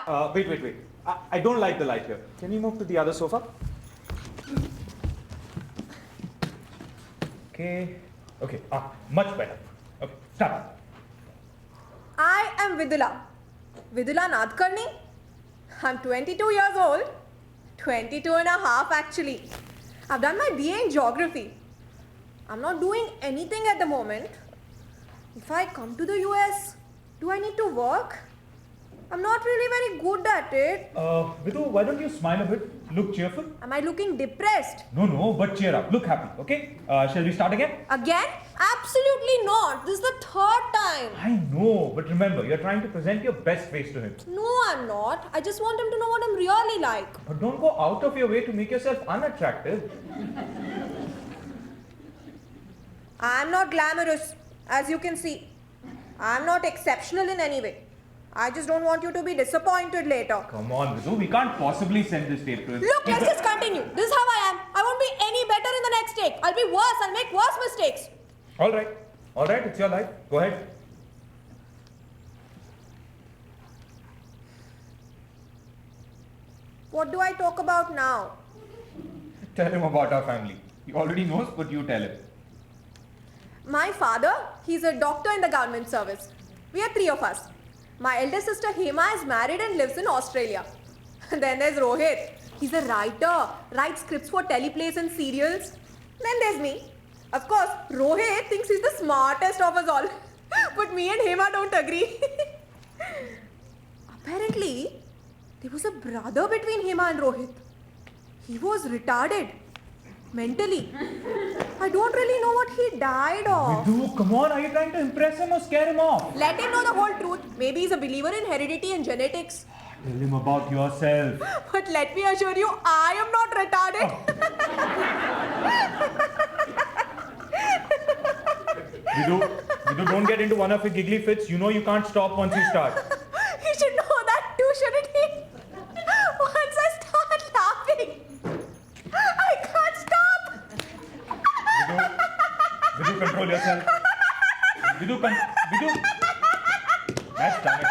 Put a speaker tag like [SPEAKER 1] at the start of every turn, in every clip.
[SPEAKER 1] Wait. I don't like the light here. Can we move to the other sofa? Okay. Much better. Okay, start.
[SPEAKER 2] I am Vidula. Vidula Nadkarni. I'm 22 years old. 22 and a half actually. I've done my BA in geography. I'm not doing anything at the moment. If I come to the US, do I need to work? I'm not really very good at it.
[SPEAKER 1] Vidu, why don't you smile a bit? Look cheerful.
[SPEAKER 2] Am I looking depressed?
[SPEAKER 1] No, but cheer up. Look happy, okay? Shall we start again?
[SPEAKER 2] Again? Absolutely not. This is the third time.
[SPEAKER 1] I know, but remember, you're trying to present your best face to him.
[SPEAKER 2] No, I'm not. I just want him to know what I'm really like.
[SPEAKER 1] But don't go out of your way to make yourself unattractive.
[SPEAKER 2] I'm not glamorous, as you can see. I'm not exceptional in any way. I just don't want you to be disappointed later.
[SPEAKER 1] Come on, Vidu, we can't possibly send this tape to him.
[SPEAKER 2] Look, let's just continue. This is how I am. I won't be any better in the next take. I'll be worse. I'll make worse mistakes.
[SPEAKER 1] All right, it's your life. Go ahead.
[SPEAKER 2] What do I talk about now?
[SPEAKER 1] Tell him about our family. He already knows, but you tell him.
[SPEAKER 2] My father, he's a doctor in the government service. We are three of us. My eldest sister Hema is married and lives in Australia. Then there's Rohit. He's a writer, writes scripts for teleplays and serials. Then there's me. Of course, Rohit thinks he's the smartest of us all. But me and Hema don't agree. Apparently, there was a brother between Hema and Rohit. He was retarded. Mentally. I don't really know what he died of.
[SPEAKER 1] Vidu, come on, are you trying to impress him or scare him off?
[SPEAKER 2] Let him know the whole truth. Maybe he's a believer in heredity and genetics.
[SPEAKER 1] Tell him about yourself.
[SPEAKER 2] But let me assure you, I am not retarded.
[SPEAKER 1] Vidu, don't get into one of your giggly fits. You know you can't stop once you start.
[SPEAKER 2] He should know that too, shouldn't he? Once I start laughing, I can't stop.
[SPEAKER 1] Vidu, control yourself. Vidu. That's done it.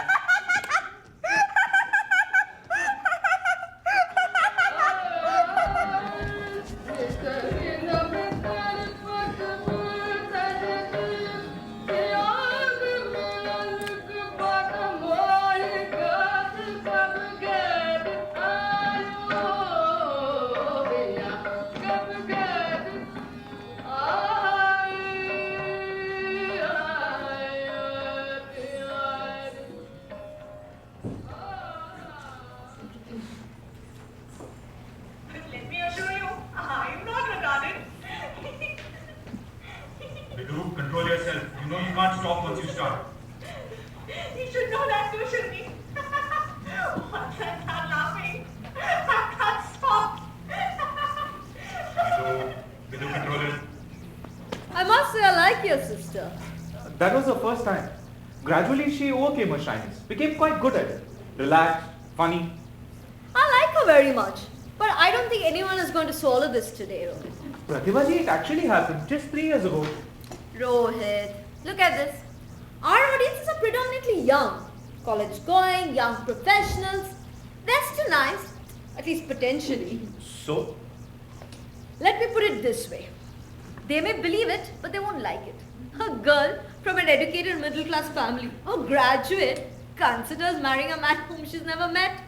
[SPEAKER 1] Control yourself. You know you can't stop once you start.
[SPEAKER 2] You should know that too, shouldn't he? Once I start laughing, I can't stop.
[SPEAKER 1] Vidu, control it.
[SPEAKER 3] I must say I like your sister.
[SPEAKER 1] That was the first time. Gradually she overcame her shyness. Became quite good at it. Relaxed, funny.
[SPEAKER 3] I like her very much. But I don't think anyone is going to swallow this today, Rohit.
[SPEAKER 1] Pratibhaji, it actually happened just 3 years ago.
[SPEAKER 3] Rohit, look at this. Our audiences are predominantly young. College going, young professionals. They're still nice. At least potentially.
[SPEAKER 1] So?
[SPEAKER 3] Let me put it this way. They may believe it, but they won't like it. A girl from an educated middle-class family, a graduate, considers marrying a man whom she's never met.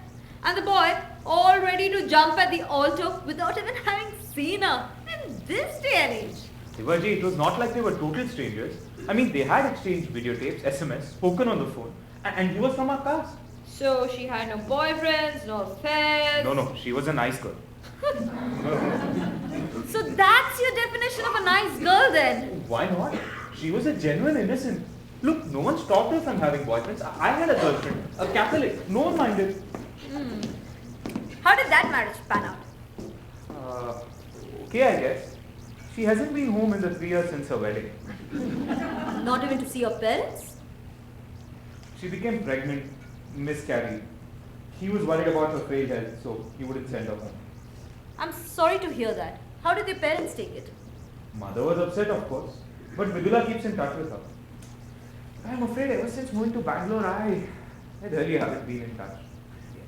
[SPEAKER 3] And the boy, all ready to jump at the altar without even having seen her. In this day and age.
[SPEAKER 1] Shivaji, it was not like they were total strangers. I mean, they had exchanged videotapes, SMS, spoken on the phone. And he was from our caste.
[SPEAKER 3] So she had no boyfriends, no affairs?
[SPEAKER 1] No, she was a nice girl.
[SPEAKER 3] So that's your definition of a nice girl then?
[SPEAKER 1] Why not? She was a genuine innocent. Look, no one stopped her from having boyfriends. I had a girlfriend, a Catholic. No one minded.
[SPEAKER 3] How did that marriage pan out?
[SPEAKER 1] Okay, I guess. She hasn't been home in the 3 years since her wedding.
[SPEAKER 3] Not even to see your parents?
[SPEAKER 1] She became pregnant, miscarried. He was worried about her frail health, so he wouldn't send her home.
[SPEAKER 3] I'm sorry to hear that. How did your parents take it?
[SPEAKER 1] Mother was upset, of course, but Vidula keeps in touch with her. I'm afraid ever since moving to Bangalore, I really haven't been in touch.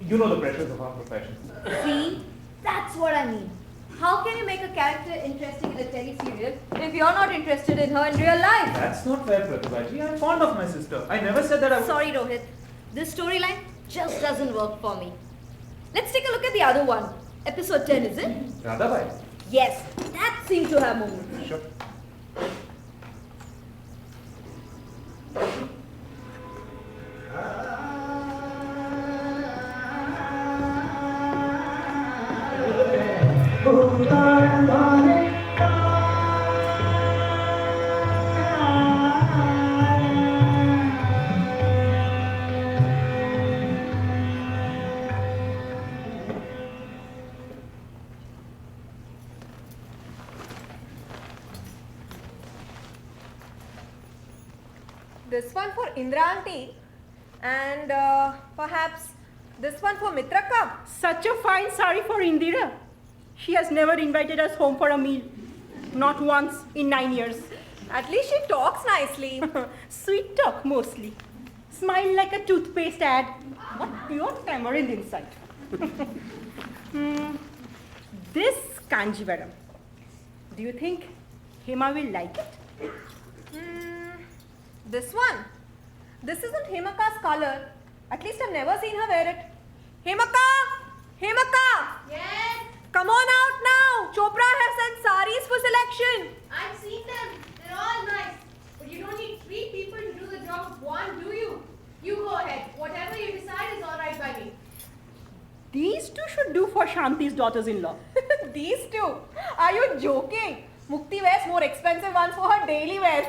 [SPEAKER 1] You know the pressures of our profession.
[SPEAKER 3] See, that's what I mean. How can you make a character interesting in a teleserial if you're not interested in her in real life?
[SPEAKER 1] That's not fair, Pratibhaji. I'm fond of my sister. I never said that I was...
[SPEAKER 3] Sorry, Rohit. This storyline just doesn't work for me. Let's take a look at the other one. Episode 10, is it?
[SPEAKER 1] Radhabai.
[SPEAKER 3] Yes, that seemed to have moments.
[SPEAKER 1] Sure.
[SPEAKER 2] This one for Indra auntie and perhaps this one for Mitraka.
[SPEAKER 4] Such a fine sari for Indira. She has never invited us home for a meal. Not once in 9 years.
[SPEAKER 2] At least she talks nicely.
[SPEAKER 4] Sweet talk mostly. Smile like a toothpaste ad. What pure tamarind inside. This Kanjivaram. Do you think Hema will like it?
[SPEAKER 2] This one. This isn't Hemaka's color. At least I've never seen her wear it. Hemaka! Hemaka!
[SPEAKER 5] Yes,
[SPEAKER 2] Come on out now! Chopra has sent saris for selection.
[SPEAKER 5] I've seen them. They're all nice. But you don't need 3 people to do the job of 1, do you? You go ahead. Whatever you decide is alright by me.
[SPEAKER 4] These two should do for Shanti's daughters-in-law.
[SPEAKER 2] These two? Are you joking? Mukti wears more expensive ones for her daily wear.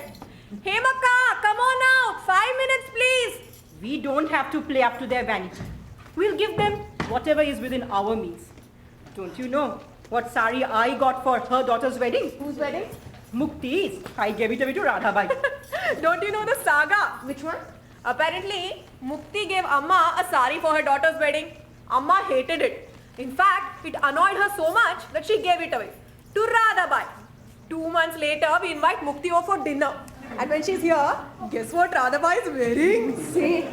[SPEAKER 2] Hemaka, come on out. 5 minutes, please.
[SPEAKER 4] We don't have to play up to their vanity. We'll give them whatever is within our means. Don't you know what sari I got for her daughter's wedding?
[SPEAKER 2] Whose wedding?
[SPEAKER 4] Mukti's. I gave it away to Radhabai.
[SPEAKER 2] Don't you know the saga?
[SPEAKER 3] Which one?
[SPEAKER 2] Apparently, Mukti gave Amma a sari for her daughter's wedding. Amma hated it. In fact, it annoyed her so much that she gave it away to Radhabai. 2 months later, we invite Mukti over for dinner. And when she's here, guess what Radhabai is wearing?
[SPEAKER 6] See,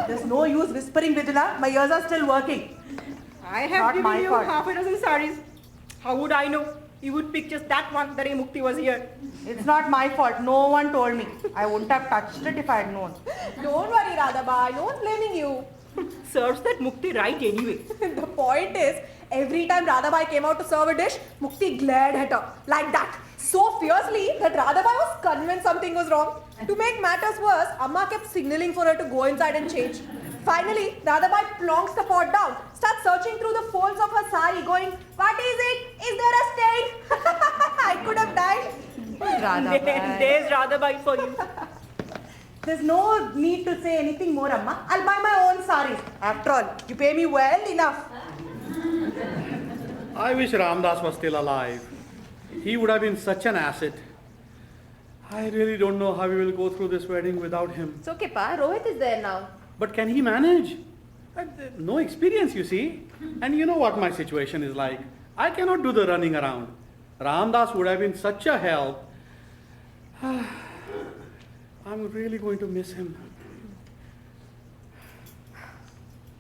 [SPEAKER 6] there's no use whispering, Vidula. My ears are still working.
[SPEAKER 4] I have
[SPEAKER 6] Not
[SPEAKER 4] given
[SPEAKER 6] my
[SPEAKER 4] you
[SPEAKER 6] fault.
[SPEAKER 4] half a dozen saris. How would I know? You would pick just that one the day Mukti was here.
[SPEAKER 6] It's not my fault. No one told me. I wouldn't have touched it if I had known.
[SPEAKER 2] Don't worry, Radhabai. No one's blaming you.
[SPEAKER 4] Serves that Mukti right anyway.
[SPEAKER 2] The point is, every time Radhabai came out to serve a dish, Mukti glared at her like that, so fiercely that Radhabai was convinced something was wrong. To make matters worse, Amma kept signaling for her to go inside and change. Finally, Radhabai plonks the pot down, starts searching through the folds of her sari, going, "What is it? Is there a stain?" I could have died.
[SPEAKER 6] Radhabai.
[SPEAKER 4] There's Radhabai for you.
[SPEAKER 6] There's no need to say anything more, Amma. I'll buy my own saris. After all, you pay me well enough.
[SPEAKER 7] I wish Ramdas was still alive. He would have been such an asset. I really don't know how we will go through this wedding without him.
[SPEAKER 5] It's okay, Pa. Rohit is there now.
[SPEAKER 7] But can he manage? No experience, you see. And you know what my situation is like. I cannot do the running around. Ramdas would have been such a help. I'm really going to miss him.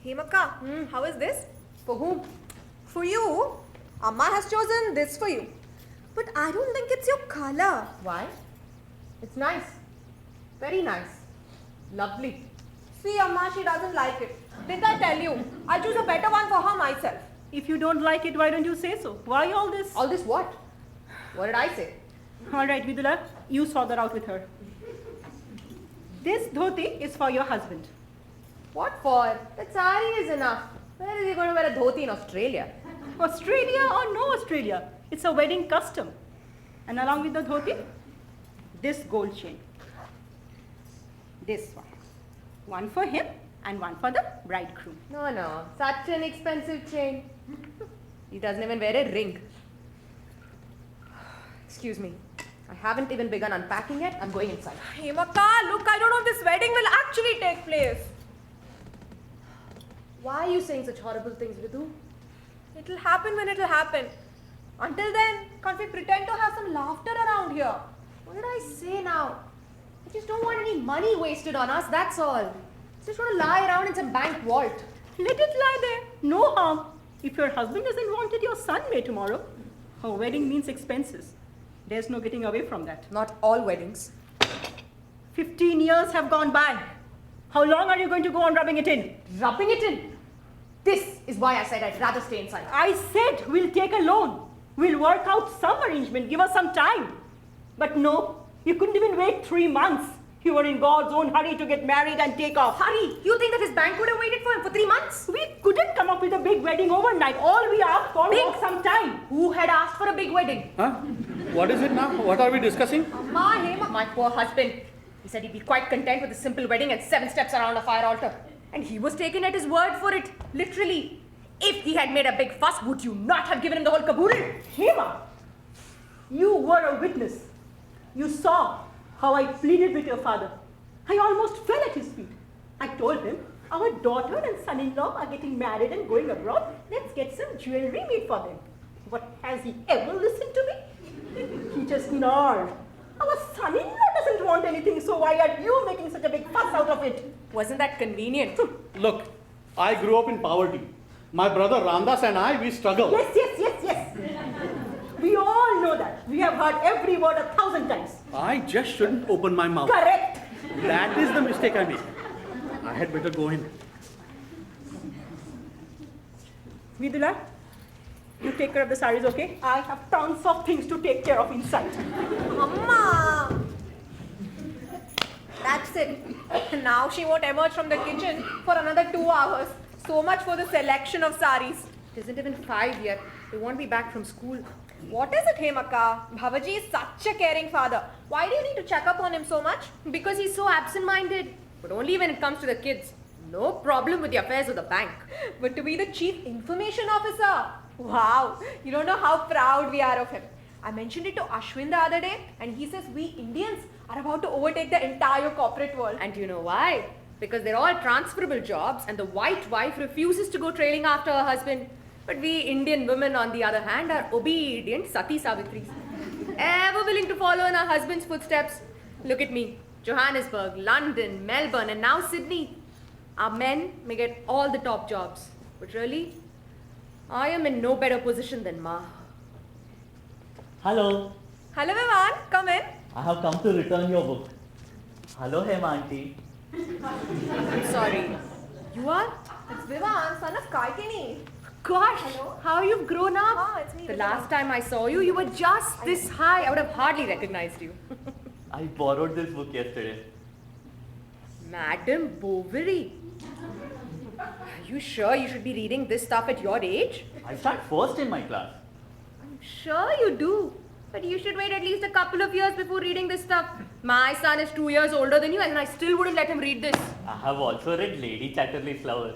[SPEAKER 2] Hemaka, how is this?
[SPEAKER 5] For whom?
[SPEAKER 2] For you. Amma has chosen this for you. But I don't think it's your color.
[SPEAKER 5] Why? It's nice. Very nice. Lovely.
[SPEAKER 2] See, Amma, she doesn't like it. Didn't I tell you? I'll choose a better one for her myself.
[SPEAKER 4] If you don't like it, why don't you say so? Why all this?
[SPEAKER 5] All this what? What did I say?
[SPEAKER 4] All right, Vidula, you sort that out with her. This dhoti is for your husband.
[SPEAKER 5] What for? That sari is enough. Where is he going to wear a dhoti in Australia?
[SPEAKER 4] Australia or no Australia, it's a wedding custom. And along with the dhoti, this gold chain. This one. One for him and one for the bridegroom.
[SPEAKER 5] No. Such an expensive chain. He doesn't even wear a ring. Excuse me. I haven't even begun unpacking yet. I'm going inside.
[SPEAKER 2] Hemaka, look, I don't know if this wedding will actually take place.
[SPEAKER 5] Why are you saying such horrible things, Vidhu?
[SPEAKER 2] It'll happen when it'll happen. Until then, can't we pretend to have some laughter around here?
[SPEAKER 5] What did I say now? I just don't want any money wasted on us, that's all. I just want to lie around in some bank vault.
[SPEAKER 4] Let it lie there. No harm. If your husband doesn't want it, your son may tomorrow. A wedding means expenses. There's no getting away from that.
[SPEAKER 2] Not all weddings.
[SPEAKER 4] 15 years have gone by. How long are you going to go on rubbing it in?
[SPEAKER 3] Rubbing it in. This is why I said I'd rather stay inside.
[SPEAKER 4] I said we'll take a loan. We'll work out some arrangement. Give us some time. But no, you couldn't even wait 3 months. You were in God's own hurry to get married and take off.
[SPEAKER 3] Hurry! You think that his bank would have waited for him for 3 months?
[SPEAKER 4] We couldn't come up with a big wedding overnight. All we asked for was some time.
[SPEAKER 3] Who had asked for a big wedding?
[SPEAKER 7] Huh? What is it now? What are we discussing?
[SPEAKER 3] My poor husband. He said he'd be quite content with a simple wedding and 7 steps around a fire altar. And he was taken at his word for it, literally. If he had made a big fuss, would you not have given him the whole caboodle?
[SPEAKER 4] Hema, you were a witness. You saw how I pleaded with your father. I almost fell at his feet. I told him, our daughter and son-in-law are getting married and going abroad. Let's get some jewelry made for them. What, has he ever listened to me? He just snarled. Our son-in-law doesn't want anything, so why are you making such a big fuss out of it?
[SPEAKER 3] Wasn't that convenient?
[SPEAKER 7] Look, I grew up in poverty. My brother Ramdas and I, we struggle.
[SPEAKER 4] Yes. We all know that. We have heard every word 1,000 times.
[SPEAKER 7] I just shouldn't open my mouth.
[SPEAKER 4] Correct.
[SPEAKER 7] That is the mistake I made. I had better go in.
[SPEAKER 4] Vidula, you take care of the saris, okay? I have tons of things to take care of inside.
[SPEAKER 2] Amma! That's it. Now she won't emerge from the kitchen for another 2 hours. So much for the selection of saris.
[SPEAKER 3] It isn't even 5 yet. They won't be back from school.
[SPEAKER 2] What is it, Hemaka? Bhavaji is such a caring father. Why do you need to check up on him so much?
[SPEAKER 3] Because he's so absent-minded. But only when it comes to the kids. No problem with the affairs of the bank.
[SPEAKER 2] But to be the chief information officer? Wow, you don't know how proud we are of him. I mentioned it to Ashwin the other day and he says we Indians are about to overtake the entire corporate world.
[SPEAKER 3] And do you know why? Because they're all transferable jobs and the white wife refuses to go trailing after her husband. But we Indian women, on the other hand, are obedient Sati Savitris. Ever willing to follow in our husband's footsteps. Look at me. Johannesburg, London, Melbourne, and now Sydney. Our men may get all the top jobs. But really, I am in no better position than Ma.
[SPEAKER 8] Hello,
[SPEAKER 2] Hello, Vivan. Come in.
[SPEAKER 8] I have come to return your book. Hello, Hema auntie.
[SPEAKER 3] I'm sorry. You are?
[SPEAKER 2] It's Vivan, son of Kaikini.
[SPEAKER 3] Gosh,
[SPEAKER 2] Hello?
[SPEAKER 3] how you've grown up.
[SPEAKER 2] Ah, it's me,
[SPEAKER 3] The
[SPEAKER 2] Vidya.
[SPEAKER 3] last time I saw you, you were just this high. I would have hardly recognized you.
[SPEAKER 8] I borrowed this book yesterday.
[SPEAKER 3] Madam Bovary. Are you sure you should be reading this stuff at your age?
[SPEAKER 8] I start first in my class.
[SPEAKER 3] I'm sure you do. But you should wait at least a couple of years before reading this stuff. My son is 2 years older than you and I still wouldn't let him read this.
[SPEAKER 8] I have also read Lady Chatterley's Flower.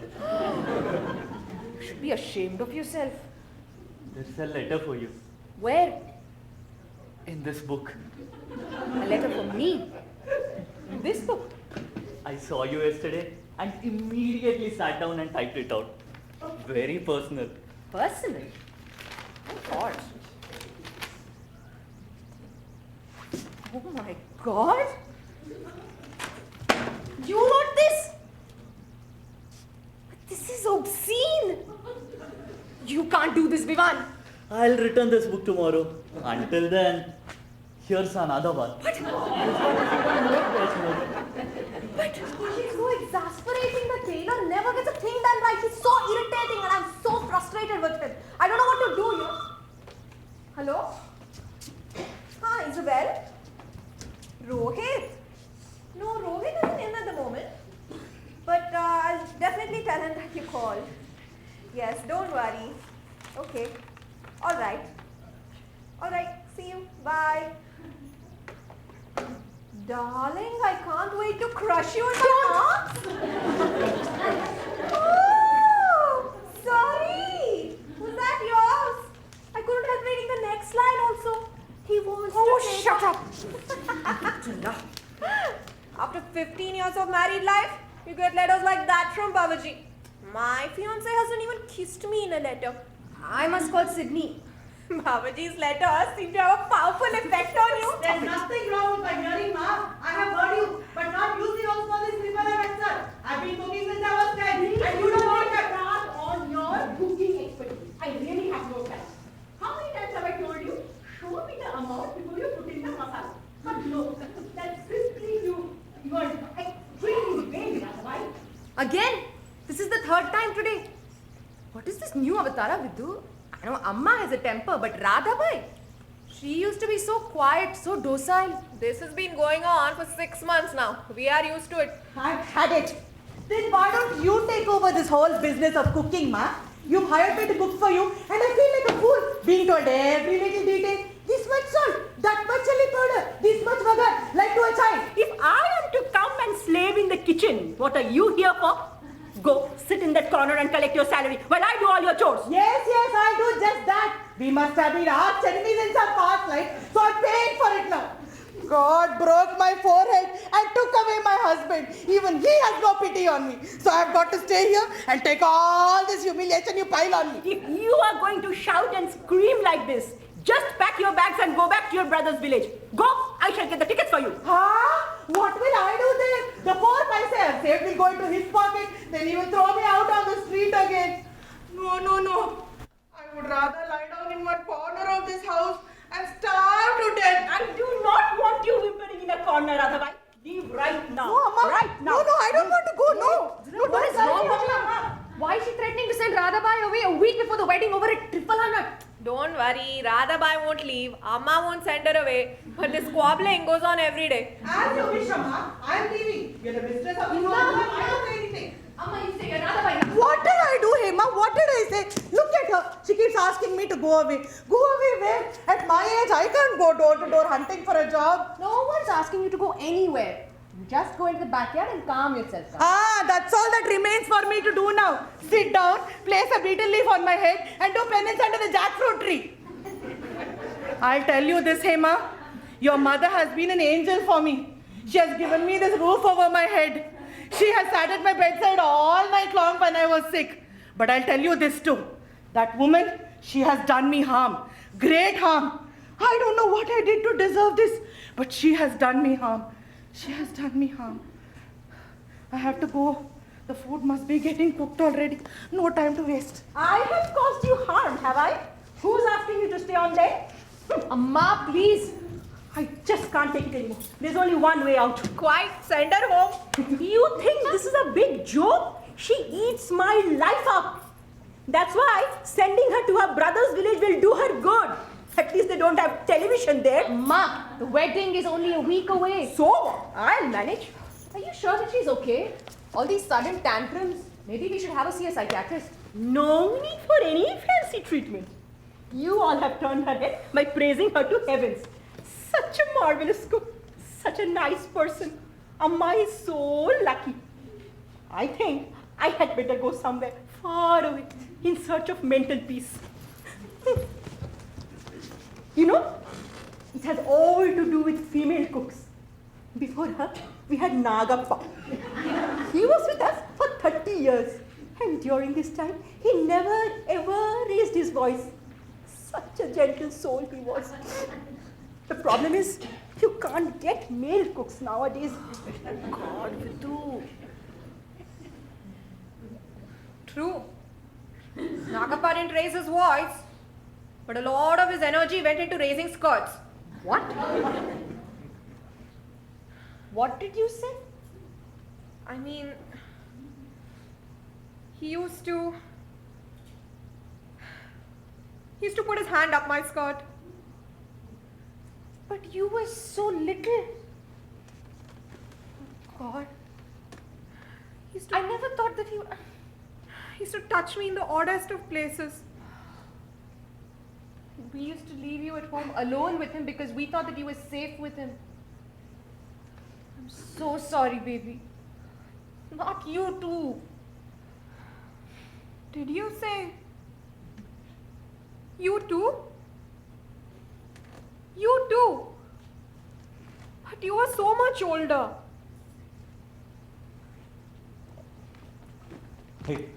[SPEAKER 3] You should be ashamed of yourself.
[SPEAKER 8] There's a letter for you
[SPEAKER 3] Where?
[SPEAKER 8] in this book.
[SPEAKER 3] A letter from me. In this book.
[SPEAKER 8] I saw you yesterday and immediately sat down and typed it out. Very personal.
[SPEAKER 3] Personal. Oh God. Oh my God. You wrote this? But this is obscene. You can't do this, Vivan.
[SPEAKER 8] I'll return this book tomorrow. Until then, here's another one.
[SPEAKER 3] But
[SPEAKER 8] This one is even more personal.
[SPEAKER 2] She's so exasperating. The tailor never gets a thing done right. He's so irritating and I'm so frustrated with him. I don't know what to do, you know. Hello? Hi, Isabel? Rohit? No, Rohit isn't in at the moment. But I'll definitely tell him that you called. Yes, don't worry. Okay. Alright. Alright, see you. Bye. Darling, I can't wait to crush you in my arms. Oh, sorry. Was that yours? I couldn't help reading the next line also. He wants to take
[SPEAKER 3] shut
[SPEAKER 2] up. After 15 years of married life, you get letters like that from Babaji. My fiance hasn't even kissed me in a letter.
[SPEAKER 3] I must call Sydney.
[SPEAKER 2] Babaji's letters seem to have a powerful effect on you.
[SPEAKER 6] There's nothing wrong with my hearing, Ma. I have heard you, but not using also this slipper and vexer. I've been cooking since I was 10, and you don't want that
[SPEAKER 9] Again? This is the third time today. What is this new avatara, Vidhu? I know Amma has a temper, but Radhabai? She used to be so quiet, so docile.
[SPEAKER 2] This has been going on for 6 months now. We are used to it.
[SPEAKER 6] I've had it. Then why don't you take over this whole business of cooking, ma? You've hired me to cook for you, and I feel like a fool being told every little detail. This much salt, that much chili powder, this much vagar, like to a child.
[SPEAKER 4] If I am to come and slave in the kitchen, what are you here for? Go sit in that corner and collect your salary while I do all your chores.
[SPEAKER 6] Yes, I'll do just that. We must have been arch enemies in some past life, so I'm paying for it now. God broke my forehead and took away my husband. Even he has no pity on me. So I've got to stay here and take all this humiliation you pile on me.
[SPEAKER 4] If you are going to shout and scream like this, just pack your bags and go back to your brother's village. Go, I shall get the tickets for you.
[SPEAKER 6] Huh? What will I do then? The poor paisa I have saved will go into his pocket. Then he will throw me out on the street again. No. I would rather lie down in one corner of this house and starve to death.
[SPEAKER 4] I do not want you whimpering in a corner, Radhabai. Leave right now.
[SPEAKER 6] No, Amma.
[SPEAKER 4] Right now.
[SPEAKER 6] No, I don't want to go. No.
[SPEAKER 9] What is wrong with you? Why is she threatening to send Radhabai away a week before the wedding over a triple hundred?
[SPEAKER 2] Don't worry, Radhabai won't leave. Amma won't send her away. But this squabbling goes on every day.
[SPEAKER 6] As you wish, Amma. I'm leaving. You're the mistress of the home. I don't say anything.
[SPEAKER 9] Amma, you say you're Radhabai.
[SPEAKER 6] What did I do, Hema? What did I say? Look at her. She keeps asking me to go away. Go away where? At my age, I can't go door to door hunting for a job.
[SPEAKER 9] No one's asking you to go anywhere. You just go into the backyard and calm yourself down.
[SPEAKER 6] That's all that remains for me to do now. Sit down, place a betel leaf on my head and do penance under the jackfruit tree. I'll tell you this, Hema. Your mother has been an angel for me. She has given me this roof over my head. She has sat at my bedside all night long when I was sick. But I'll tell you this too. That woman, she has done me harm. Great harm. I don't know what I did to deserve this, but she has done me harm. She has done me harm. I have to go. The food must be getting cooked already. No time to waste.
[SPEAKER 4] I have caused you harm, have I? Who's asking you to stay on there?
[SPEAKER 9] Amma, please.
[SPEAKER 4] I just can't take it anymore. There's only one way out.
[SPEAKER 2] Quite, send her home.
[SPEAKER 4] You think this is a big joke? She eats my life up. That's why sending her to her brother's village will do her good. At least they don't have television there.
[SPEAKER 9] Amma, the wedding is only a week away.
[SPEAKER 4] So what? I'll manage.
[SPEAKER 9] Are you sure that she's okay? All these sudden tantrums. Maybe we should have her see a psychiatrist.
[SPEAKER 4] No need for any fancy treatment. You all have turned her head by praising her to heavens. Such a marvelous cook. Such a nice person. Amma is so lucky. I think I had better go somewhere far away in search of mental peace. You know, it has all to do with female cooks. Before her, we had Nagappa. He was with us for 30 years. And during this time, he never ever raised his voice. Such a gentle soul he was. The problem is, you can't get male cooks nowadays.
[SPEAKER 9] God, Vidhu.
[SPEAKER 2] True. Nagappa didn't raise his voice, but a lot of his energy went into raising skirts.
[SPEAKER 9] What? What did you say?
[SPEAKER 2] I mean, he used to put his hand up my skirt.
[SPEAKER 9] But you were so little.
[SPEAKER 2] God.
[SPEAKER 9] I never thought that he
[SPEAKER 2] used to touch me in the oddest of places.
[SPEAKER 9] We used to leave you at home alone with him because we thought that you were safe with him. I'm so sorry, baby. Not you too.
[SPEAKER 2] Did you say you too? You too. But you were so much older.
[SPEAKER 1] Hey.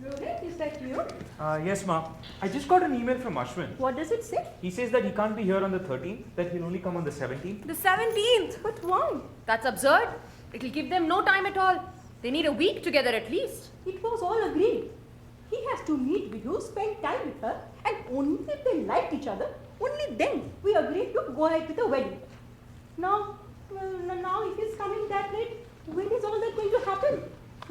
[SPEAKER 4] Rohit, is that you?
[SPEAKER 1] Yes, Ma. I just got an email from Ashwin.
[SPEAKER 4] What does it say?
[SPEAKER 1] He says that he can't be here on the 13th, that he'll only come on the 17th.
[SPEAKER 2] The 17th.
[SPEAKER 4] But why?
[SPEAKER 9] That's absurd. It'll give them no time at all. They need a week together at least.
[SPEAKER 4] It was all agreed. He has to meet Vidhu, spend time with her, and only if they liked each other, only then we agreed to go ahead with the wedding. Now if he's coming that late, when is all that going to happen?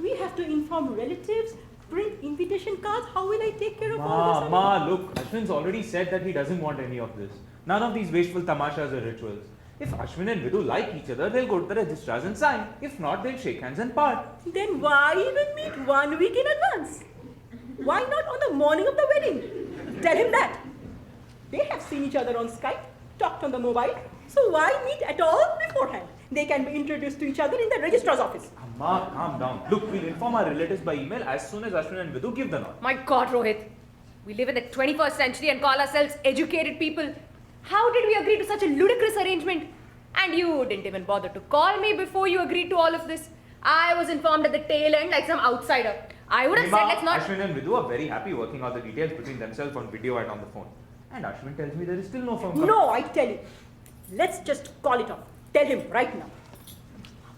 [SPEAKER 4] We have to inform relatives, print invitation cards. How will I take care of all this?
[SPEAKER 1] Ma, look, Ashwin's already said that he doesn't want any of this. None of these wasteful tamashas or rituals. If Ashwin and Vidhu like each other, they'll go to the registrars and sign. If not, they'll shake hands and part.
[SPEAKER 4] Then why even meet 1 week in advance? Why not on the morning of the wedding? Tell him that. They have seen each other on Skype, talked on the mobile, so why meet at all beforehand? They can be introduced to each other in the registrar's office.
[SPEAKER 1] Ma, calm down. Look, we'll inform our relatives by email as soon as Ashwin and Vidhu give the nod.
[SPEAKER 9] My God, Rohit. We live in the 21st century and call ourselves educated people. How did we agree to such a ludicrous arrangement? And you didn't even bother to call me before you agreed to all of this. I was informed at the tail end like some outsider. I would have said let's not...
[SPEAKER 1] Ashwin and Vidhu are very happy working out the details between themselves on video and on the phone. And Ashwin tells me there is still no firm...
[SPEAKER 4] No, I tell you. Let's just call it off. Tell him right now.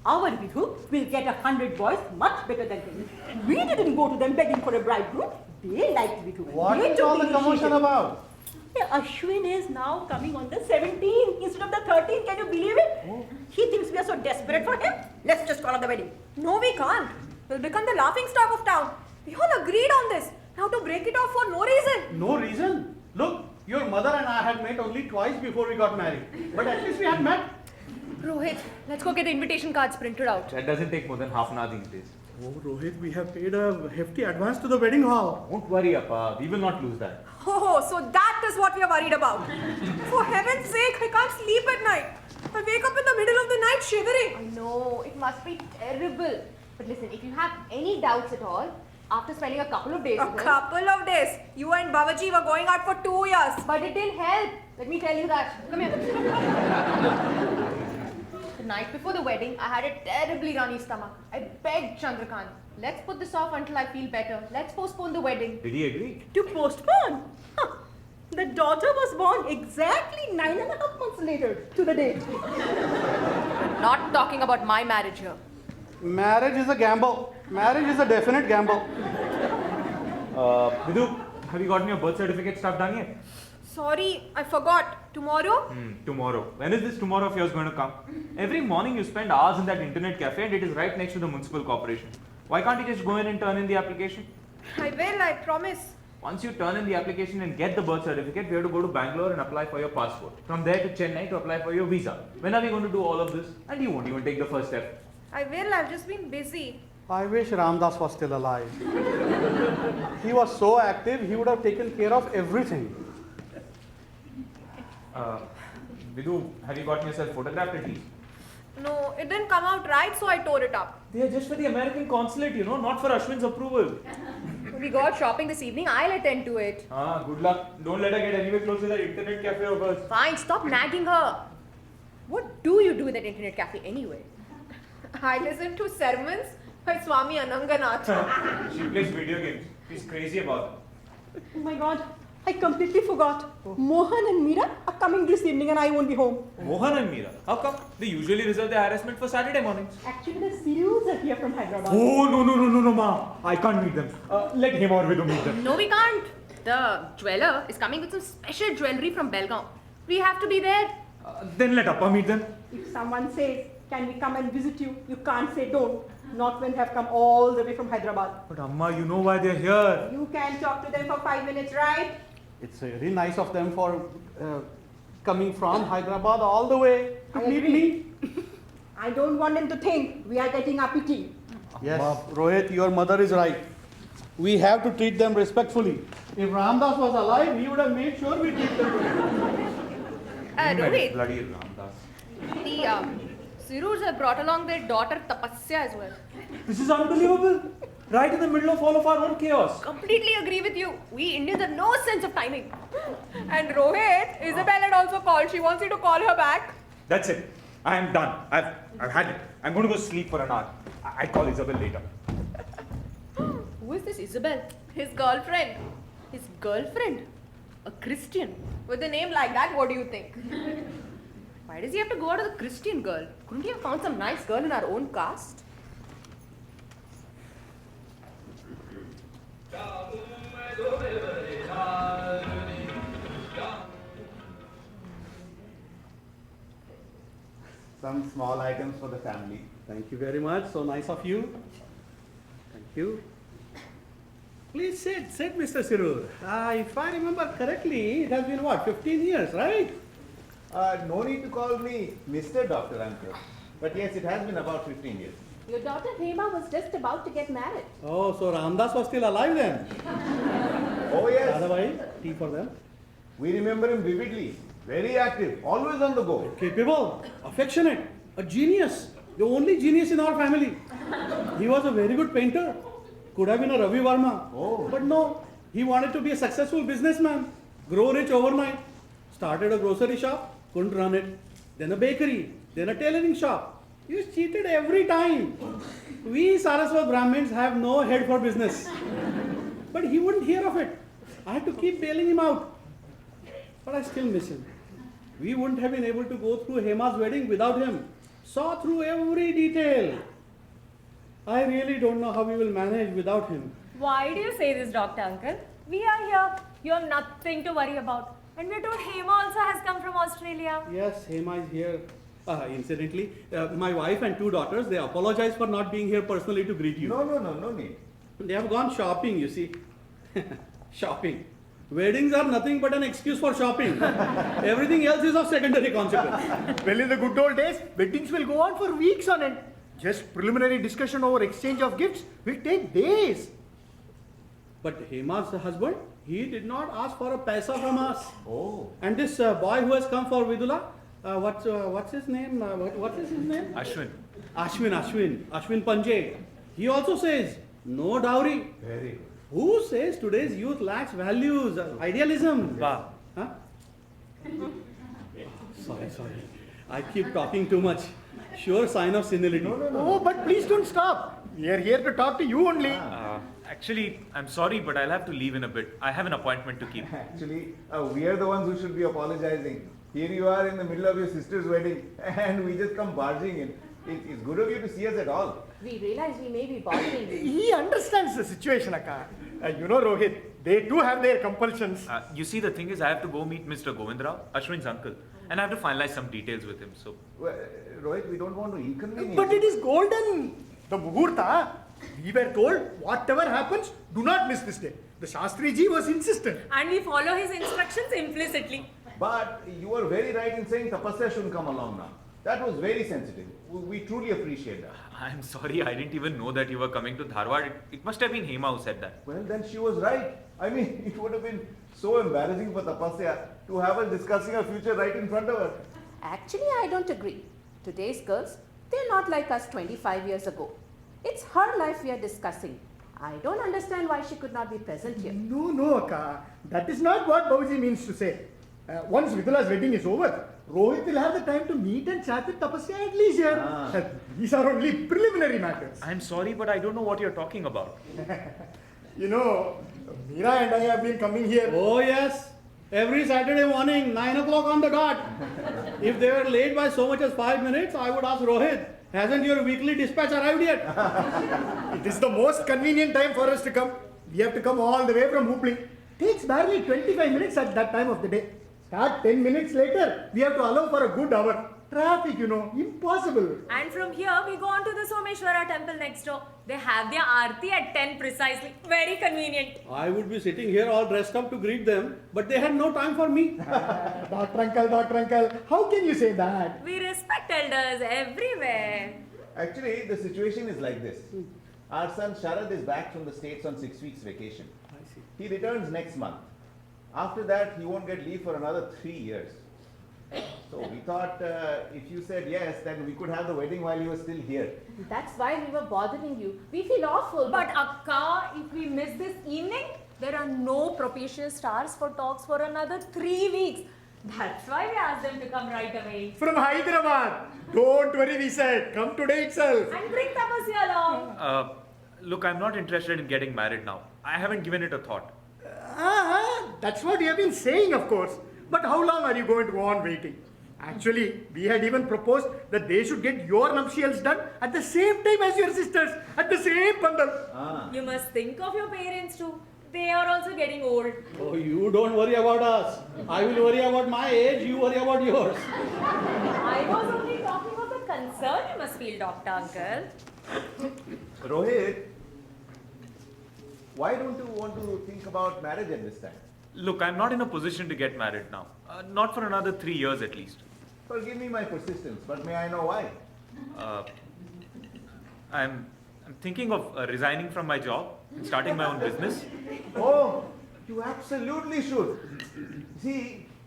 [SPEAKER 4] Our Vidhu will get 100 boys much better than him. We didn't go to them begging for a bridegroom. They liked Vidhu.
[SPEAKER 7] What
[SPEAKER 4] They
[SPEAKER 7] is
[SPEAKER 4] took
[SPEAKER 7] all the commotion
[SPEAKER 4] initiative.
[SPEAKER 7] about?
[SPEAKER 4] Yeah, Ashwin is now coming on the 17th instead of the 13th. Can you believe it?
[SPEAKER 7] Oh.
[SPEAKER 4] He thinks we are so desperate for him. Let's just call off the wedding.
[SPEAKER 2] No, we can't. We'll become the laughing stock of town. We all agreed on this. Now to break it off for no reason.
[SPEAKER 7] No reason. Look, your mother and I had met only twice before we got married. But at least we had met.
[SPEAKER 9] Rohit, let's go get the invitation cards printed out.
[SPEAKER 1] That doesn't take more than half an hour these days.
[SPEAKER 7] Oh, Rohit, we have paid a hefty advance to the wedding hall.
[SPEAKER 1] Don't worry, Appa. We will not lose that.
[SPEAKER 2] Oh, so that is what we are worried about. For heaven's sake, I can't sleep at night. I wake up in the middle of the night shivering.
[SPEAKER 9] I know, it must be terrible. But listen, if you have any doubts at all, after spending a couple of days
[SPEAKER 2] A
[SPEAKER 9] with him,
[SPEAKER 2] couple of days. You and Babaji were going out for 2 years.
[SPEAKER 9] but it didn't help. Let me tell you that. Come here. The night before the wedding, I had a terribly runny stomach. I begged Chandrakant, let's put this off until I feel better. Let's postpone the wedding.
[SPEAKER 1] Did he agree?
[SPEAKER 4] To postpone? Huh. The daughter was born exactly 9.5 months later to the date.
[SPEAKER 9] We're not talking about my marriage here.
[SPEAKER 7] Marriage is a gamble. Marriage is a definite gamble.
[SPEAKER 1] Vidhu, have you gotten your birth certificate stuff done yet?
[SPEAKER 2] Sorry, I forgot. Tomorrow?
[SPEAKER 1] Tomorrow. When is this tomorrow of yours going to come? Every morning you spend hours in that internet cafe and it is right next to the municipal corporation. Why can't you just go in and turn in the application?
[SPEAKER 2] I will, I promise.
[SPEAKER 1] Once you turn in the application and get the birth certificate, we have to go to Bangalore and apply for your passport. From there to Chennai to apply for your visa. When are we going to do all of this? And you won't even take the first step.
[SPEAKER 2] I will, I've just been busy.
[SPEAKER 7] I wish Ramdas was still alive. He was so active, he would have taken care of everything.
[SPEAKER 1] Vidhu, have you gotten yourself photographed at least?
[SPEAKER 2] No, it didn't come out right, so I tore it up.
[SPEAKER 1] They are just for the American consulate, not for Ashwin's approval.
[SPEAKER 9] We go out shopping this evening, I'll attend to it.
[SPEAKER 1] Good luck. Don't let her get anywhere close to that internet cafe of hers.
[SPEAKER 9] Fine, stop nagging her. What do you do in that internet cafe anyway?
[SPEAKER 2] I listen to sermons by Swami Ananganath.
[SPEAKER 1] She plays video games. She's crazy about them.
[SPEAKER 4] Oh my God, I completely forgot. Mohan and Meera are coming this evening and I won't be home.
[SPEAKER 1] Mohan and Meera? How come? They usually reserve their harassment for Saturday mornings.
[SPEAKER 4] Actually, the Sindus are here from Hyderabad.
[SPEAKER 1] Oh, no, ma. I can't meet them. Let him or Vidhu meet them.
[SPEAKER 9] No, we can't. The jeweler is coming with some special jewelry from Belgaum. We have to be there.
[SPEAKER 1] Then let Appa meet them.
[SPEAKER 4] If someone says, can we come and visit you? You can't say don't. Not when they have come all the way from Hyderabad.
[SPEAKER 1] But Amma, you know why they're here.
[SPEAKER 4] You can talk to them for 5 minutes, right?
[SPEAKER 7] It's very nice of them for coming from Hyderabad all the way to
[SPEAKER 4] I
[SPEAKER 7] meet
[SPEAKER 4] agree.
[SPEAKER 7] me.
[SPEAKER 4] I don't want them to think we are getting uppity.
[SPEAKER 7] Yes, Rohit, your mother is right. We have to treat them respectfully. If Ramdas was alive, he would have made sure we treat them.
[SPEAKER 9] Rohit,
[SPEAKER 1] Bloody Ramdas.
[SPEAKER 9] the Sirus have brought along their daughter Tapasya as well.
[SPEAKER 1] This is unbelievable. Right in the middle of all of our own chaos.
[SPEAKER 9] Completely agree with you. We Indians have no sense of timing.
[SPEAKER 2] And Rohit, Isabel had also called. She wants you to call her back.
[SPEAKER 1] That's it. I am done. I've had it. I'm going to go sleep for an hour. I'll call Isabel later.
[SPEAKER 9] Who is this Isabel?
[SPEAKER 2] His girlfriend.
[SPEAKER 9] His girlfriend? A Christian?
[SPEAKER 2] With a name like that, what do you think?
[SPEAKER 9] Why does he have to go out with a Christian girl? Couldn't he have found some nice girl in our own caste?
[SPEAKER 10] Some small items for the family.
[SPEAKER 7] Thank you very much. So nice of you. You? Please sit, Mr. Sirur. If I remember correctly, it has been what, 15 years, right?
[SPEAKER 10] No need to call me Mr. Dr. Uncle. But yes, it has been about 15 years.
[SPEAKER 9] Your daughter Hema was just about to get married.
[SPEAKER 7] Oh, so Ramdas was still alive then?
[SPEAKER 10] Oh yes,
[SPEAKER 7] Otherwise, tea for them.
[SPEAKER 10] we remember him vividly. Very active, always on the go.
[SPEAKER 7] Capable, affectionate, a genius. The only genius in our family. He was a very good painter. Could have been a Ravi Varma.
[SPEAKER 10] Oh.
[SPEAKER 7] But no, he wanted to be a successful businessman. Grow rich overnight. Started a grocery shop, couldn't run it. Then a bakery, then a tailoring shop. He was cheated every time. We Saraswat Brahmins have no head for business. But he wouldn't hear of it. I had to keep bailing him out. But I still miss him. We wouldn't have been able to go through Hema's wedding without him. Saw through every detail. I really don't know how we will manage without him.
[SPEAKER 9] Why do you say this, Dr. Uncle? We are here. You have nothing to worry about. And we're told Hema also has come from Australia.
[SPEAKER 7] Yes, Hema is here. Incidentally, my wife and 2 daughters, they apologize for not being here personally to greet you.
[SPEAKER 10] No need.
[SPEAKER 7] They have gone shopping, you see. Shopping. Weddings are nothing but an excuse for shopping. Everything else is of secondary consequence.
[SPEAKER 11] Well, in the good old days, weddings will go on for weeks on end. Just preliminary discussion over exchange of gifts will take days.
[SPEAKER 7] But Hema's husband, he did not ask for a paisa from us.
[SPEAKER 10] Oh.
[SPEAKER 7] And this boy who has come for Vidula, what's his name? What is his name?
[SPEAKER 1] Ashwin.
[SPEAKER 7] Ashwin Panje. He also says, no dowry.
[SPEAKER 10] Very good.
[SPEAKER 7] Who says today's youth lacks values, idealism?
[SPEAKER 1] Wow.
[SPEAKER 7] Huh? Sorry. I keep talking too much. Sure sign of senility.
[SPEAKER 10] No.
[SPEAKER 11] Oh, but please don't stop. We are here to talk to you only.
[SPEAKER 1] Actually, I'm sorry, but I'll have to leave in a bit. I have an appointment to keep.
[SPEAKER 10] Actually, we are the ones who should be apologizing. Here you are in the middle of your sister's wedding and we just come barging in. It's good of you to see us at all.
[SPEAKER 9] We realize we may be bothering you.
[SPEAKER 11] He understands the situation, Akka. You know, Rohit, they too have their compulsions.
[SPEAKER 1] You see, the thing is, I have to go meet Mr. Govindrao, Ashwin's uncle, and I have to finalize some details with him. So,
[SPEAKER 10] Well, Rohit, we don't want to inconvenience
[SPEAKER 11] But
[SPEAKER 10] you.
[SPEAKER 11] it is golden. The Muhurta, we were told, whatever happens, do not miss this day. The Shastri ji was insistent.
[SPEAKER 9] And we follow his instructions implicitly.
[SPEAKER 10] But you were very right in saying Tapasya shouldn't come along now. That was very sensitive. We truly appreciate that.
[SPEAKER 1] I'm sorry, I didn't even know that you were coming to Dharwad. It must have been Hema who said that.
[SPEAKER 10] Well, then she was right. I mean, it would have been so embarrassing for Tapasya to have us discussing her future right in front of her.
[SPEAKER 12] Actually, I don't agree. Today's girls, they're not like us 25 years ago. It's her life we are discussing. I don't understand why she could not be present here.
[SPEAKER 11] No, Akka. That is not what Bauji means to say. Once Vidula's wedding is over, Rohit will have the time to meet and chat with Tapasya at leisure. These are only preliminary matters.
[SPEAKER 1] I'm sorry, but I don't know what you're talking about.
[SPEAKER 11] You know, Meera and I have been coming here.
[SPEAKER 7] Oh yes, every Saturday morning, 9 o'clock on the dot. If they were late by so much as 5 minutes, I would ask Rohit, hasn't your weekly dispatch arrived yet?
[SPEAKER 11] It is the most convenient time for us to come. We have to come all the way from Hubli. Takes barely 25 minutes at that time of the day. Start 10 minutes later, we have to allow for a good hour. Traffic, you know, impossible.
[SPEAKER 9] And from here, we go on to the Someshwara temple next door. They have their aarti at 10 precisely. Very convenient.
[SPEAKER 7] I would be sitting here all dressed up to greet them, but they had no time for me.
[SPEAKER 11] Dr. Uncle, how can you say that?
[SPEAKER 9] We respect elders everywhere.
[SPEAKER 10] Actually, the situation is like this. Our son Sharad is back from the States on 6 weeks vacation.
[SPEAKER 7] I see.
[SPEAKER 10] He returns next month. After that, he won't get leave for another 3 years. So we thought if you said yes, then we could have the wedding while you were still here.
[SPEAKER 12] That's why we were bothering you. We feel awful.
[SPEAKER 9] But Akka, if we miss this evening, there are no propitious stars for talks for another 3 weeks. That's why we asked them to come right away.
[SPEAKER 11] From Hyderabad. Don't worry, we said. Come today itself.
[SPEAKER 9] And bring Tapasya along.
[SPEAKER 1] Look, I'm not interested in getting married now. I haven't given it a thought.
[SPEAKER 11] That's what you have been saying, of course. But how long are you going to go on waiting? Actually, we had even proposed that they should get your nuptials done at the same time as your sisters, at the same pandal.
[SPEAKER 9] You must think of your parents too. They are also getting old.
[SPEAKER 7] Oh, you don't worry about us. I will worry about my age, you worry about yours.
[SPEAKER 9] I was only talking of the concern you must feel, Dr. Uncle.
[SPEAKER 10] Rohit, why don't you want to think about marriage at this time?
[SPEAKER 1] Look, I'm not in a position to get married now. Not for another 3 years at least.
[SPEAKER 10] Forgive me my persistence, but may I know why?
[SPEAKER 1] I'm thinking of resigning from my job and starting my own business.
[SPEAKER 10] Oh, you absolutely should. See,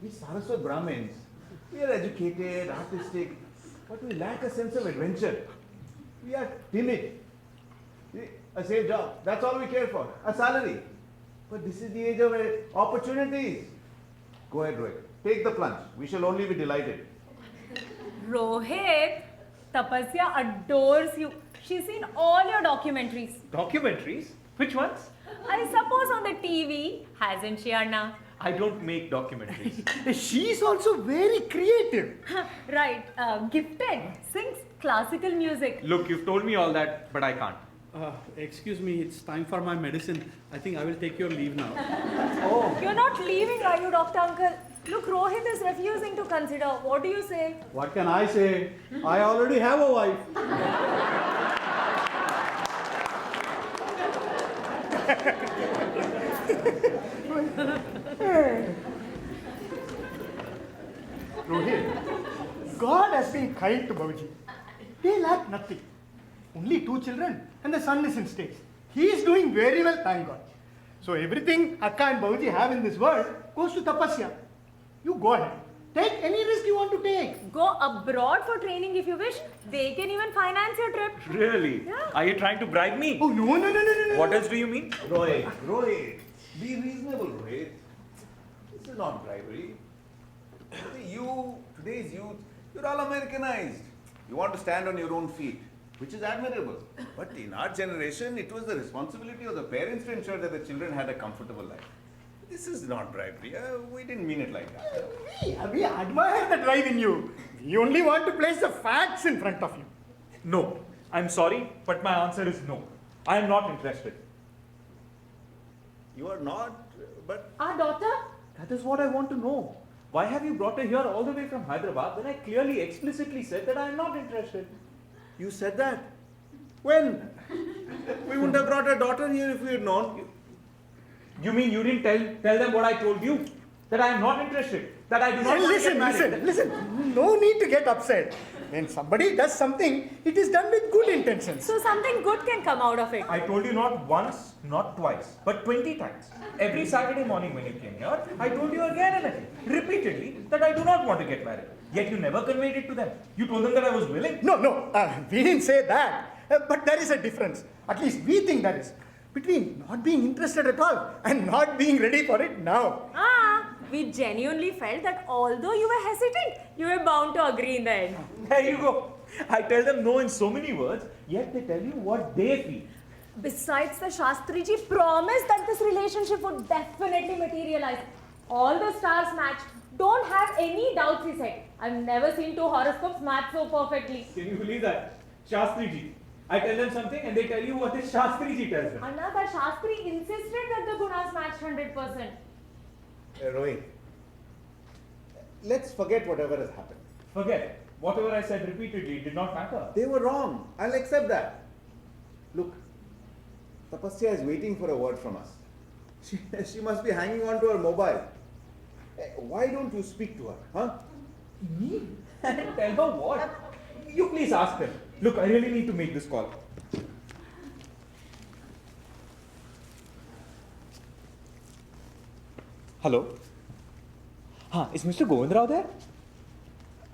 [SPEAKER 10] we Saraswat Brahmins, we are educated, artistic, but we lack a sense of adventure. We are timid. See, a safe job, that's all we care for, a salary. But this is the age of opportunities. Go ahead, Rohit. Take the plunge. We shall only be delighted.
[SPEAKER 9] Rohit, Tapasya adores you. She's seen all your documentaries.
[SPEAKER 1] Documentaries? Which ones?
[SPEAKER 9] I suppose on the TV, hasn't she, Anna?
[SPEAKER 1] I don't make documentaries.
[SPEAKER 11] She's also very creative.
[SPEAKER 9] Right, gifted, sings classical music.
[SPEAKER 1] Look, you've told me all that, but I can't.
[SPEAKER 7] Excuse me, it's time for my medicine. I think I will take your leave now.
[SPEAKER 9] Oh. You're not leaving, are you, Dr. Uncle? Look, Rohit is refusing to consider. What do you say?
[SPEAKER 7] What can I say? I already have a wife.
[SPEAKER 11] Rohit, God has been kind to Babuji. They lack nothing. Only 2 children and the son is in States. He is doing very well, thank God. So everything Akka and Babuji have in this world goes to Tapasya. You go ahead. Take any risk you want to take.
[SPEAKER 9] Go abroad for training if you wish. They can even finance your trip.
[SPEAKER 1] Really?
[SPEAKER 9] Yeah.
[SPEAKER 1] Are you trying to bribe me?
[SPEAKER 11] Oh, no.
[SPEAKER 1] What else do you mean?
[SPEAKER 10] Rohit, be reasonable, Rohit. This is not bribery. See, today's youth, you're all Americanized. You want to stand on your own feet, which is admirable. But in our generation, it was the responsibility of the parents to ensure that the children had a comfortable life. This is not bribery. We didn't mean it like that.
[SPEAKER 11] We admire the drive in you. We only want to place the facts in front of you.
[SPEAKER 1] No. I'm sorry, but my answer is no. I am not interested.
[SPEAKER 10] You are not, but...
[SPEAKER 9] Our daughter?
[SPEAKER 1] That is what I want to know. Why have you brought her here all the way from Hyderabad when I clearly, explicitly said that I am not interested?
[SPEAKER 10] You said that? When? We wouldn't have brought our daughter here if we had known.
[SPEAKER 1] You mean you didn't tell them what I told you? That I am not interested? That I do not want to get married?
[SPEAKER 11] Listen. No need to get upset. When somebody does something, it is done with good intentions.
[SPEAKER 9] So something good can come out of it.
[SPEAKER 1] I told you not once, not twice, but 20 times. Every Saturday morning when you came here, I told you again and again, repeatedly, that I do not want to get married. Yet you never conveyed it to them. You told them that I was willing.
[SPEAKER 11] No, we didn't say that. But there is a difference. At least we think there is. Between not being interested at all and not being ready for it now.
[SPEAKER 9] We genuinely felt that although you were hesitant, you were bound to agree in the end.
[SPEAKER 1] There you go. I tell them no in so many words, yet they tell you what they feel.
[SPEAKER 9] Besides, the Shastriji promised that this relationship would definitely materialize. All the stars matched. Don't have any doubts, he said. I've never seen 2 horoscopes match so perfectly.
[SPEAKER 1] Can you believe that? Shastriji. I tell them something and they tell you what the Shastriji tells them.
[SPEAKER 9] Anna, the Shastri insisted that the gunas matched 100%.
[SPEAKER 10] Rohit, let's forget whatever has happened.
[SPEAKER 1] Forget. Whatever I said repeatedly did not matter.
[SPEAKER 10] They were wrong. I'll accept that. Look, Tapasya is waiting for a word from us. She must be hanging on to her mobile. Why don't you speak to her, huh?
[SPEAKER 1] Me? Tell her what? You please ask them. Look, I really need to make this call. Hello? Is Mr. Govindrao there?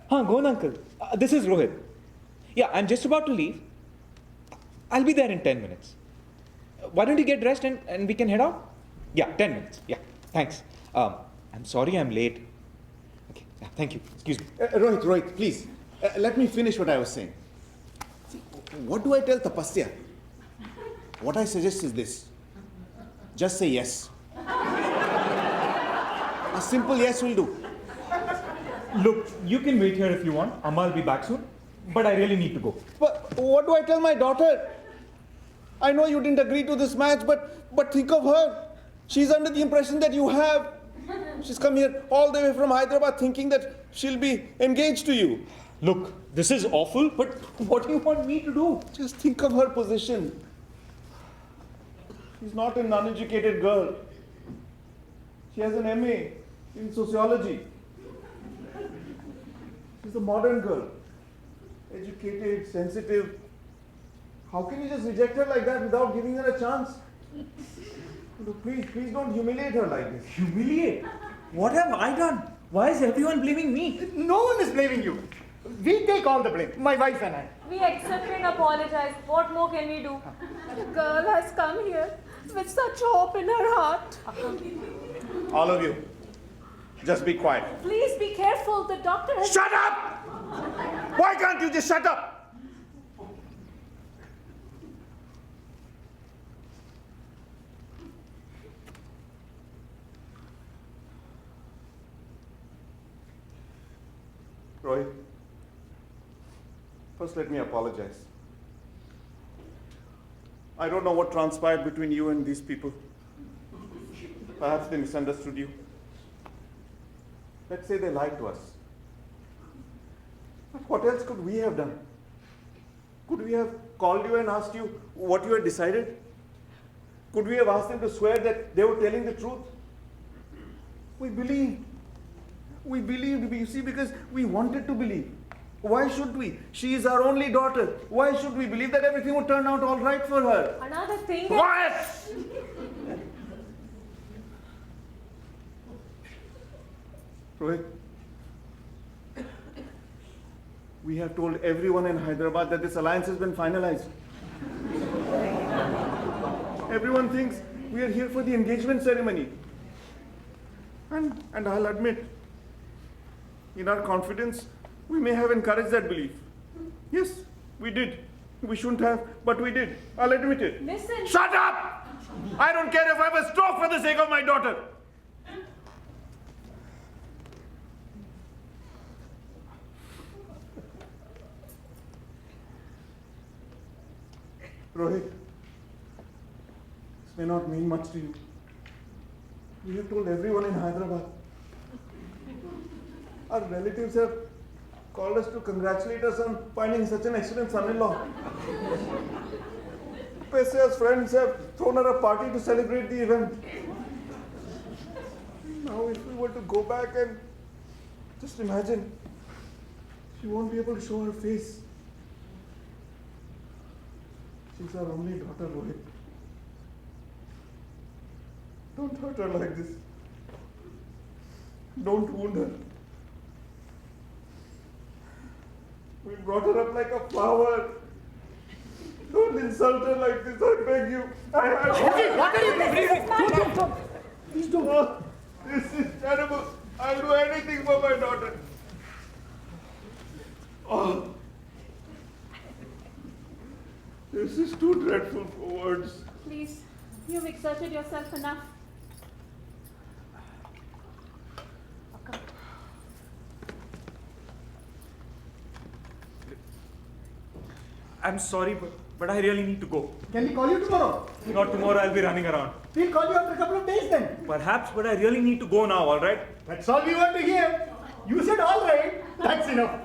[SPEAKER 1] Govind uncle. This is Rohit. Yeah, I'm just about to leave. I'll be there in 10 minutes. Why don't you get dressed and we can head out? Yeah, 10 minutes. Yeah, thanks. I'm sorry I'm late. Okay, yeah, thank you. Excuse me.
[SPEAKER 10] Rohit, please. Let me finish what I was saying. See, what do I tell Tapasya? What I suggest is this. Just say yes. A simple yes will do.
[SPEAKER 1] Look, you can wait here if you want. Amma will be back soon. But I really need to go.
[SPEAKER 10] But what do I tell my daughter? I know you didn't agree to this match, but think of her. She's under the impression that you have. She's come here all the way from Hyderabad thinking that she'll be engaged to you.
[SPEAKER 1] Look, this is awful, but what do you want me to do?
[SPEAKER 10] Just think of her position. She's not an uneducated girl. She has an MA in sociology. She's a modern girl. Educated, sensitive. How can you just reject her like that without giving her a chance? Look, please don't humiliate her like this.
[SPEAKER 1] Humiliate? What have I done? Why is everyone blaming me?
[SPEAKER 11] No one is blaming you. We take all the blame, my wife and I.
[SPEAKER 9] We accept and apologize. What more can we do?
[SPEAKER 12] The girl has come here with such hope in her heart.
[SPEAKER 10] All of you, just be quiet.
[SPEAKER 12] Please be careful. The doctor has...
[SPEAKER 10] Shut up! Why can't you just shut up? Rohit, first let me apologize. I don't know what transpired between you and these people. Perhaps they misunderstood you. Let's say they lied to us. But what else could we have done? Could we have called you and asked you what you had decided? Could we have asked them to swear that they were telling the truth? We believed. We believed, you see, because we wanted to believe. Why should we? She is our only daughter. Why should we believe that everything would turn out all right for her?
[SPEAKER 9] Another thing.
[SPEAKER 10] Quiet! Rohit, we have told everyone in Hyderabad that this alliance has been finalized. Everyone thinks we are here for the engagement ceremony. And I'll admit, in our confidence, we may have encouraged that belief. Yes, we did. We shouldn't have, but we did. I'll admit it.
[SPEAKER 9] Listen.
[SPEAKER 10] Shut up! I don't care if I have a stroke for the sake of my daughter. Rohit, this may not mean much to you. We have told everyone in Hyderabad. Our relatives have called us to congratulate us on finding such an excellent son-in-law. Pesea's friends have thrown her a party to celebrate the event. Now if we were to go back and just imagine, she won't be able to show her face. She's our only daughter, Rohit. Don't hurt her like this. Don't wound her. We brought her up like a flower. Don't insult her like this, I beg you.
[SPEAKER 11] What are you doing? Please don't.
[SPEAKER 10] Oh, this is terrible. I'll do anything for my daughter. Oh. This is too dreadful for words.
[SPEAKER 12] Please, you've exerted yourself enough.
[SPEAKER 1] I'm sorry, but I really need to go.
[SPEAKER 11] Can we call you tomorrow?
[SPEAKER 1] Not tomorrow, I'll be running around.
[SPEAKER 11] We'll call you after a couple of days then.
[SPEAKER 1] Perhaps, but I really need to go now, alright?
[SPEAKER 11] That's all we want to hear. You said all right. That's enough.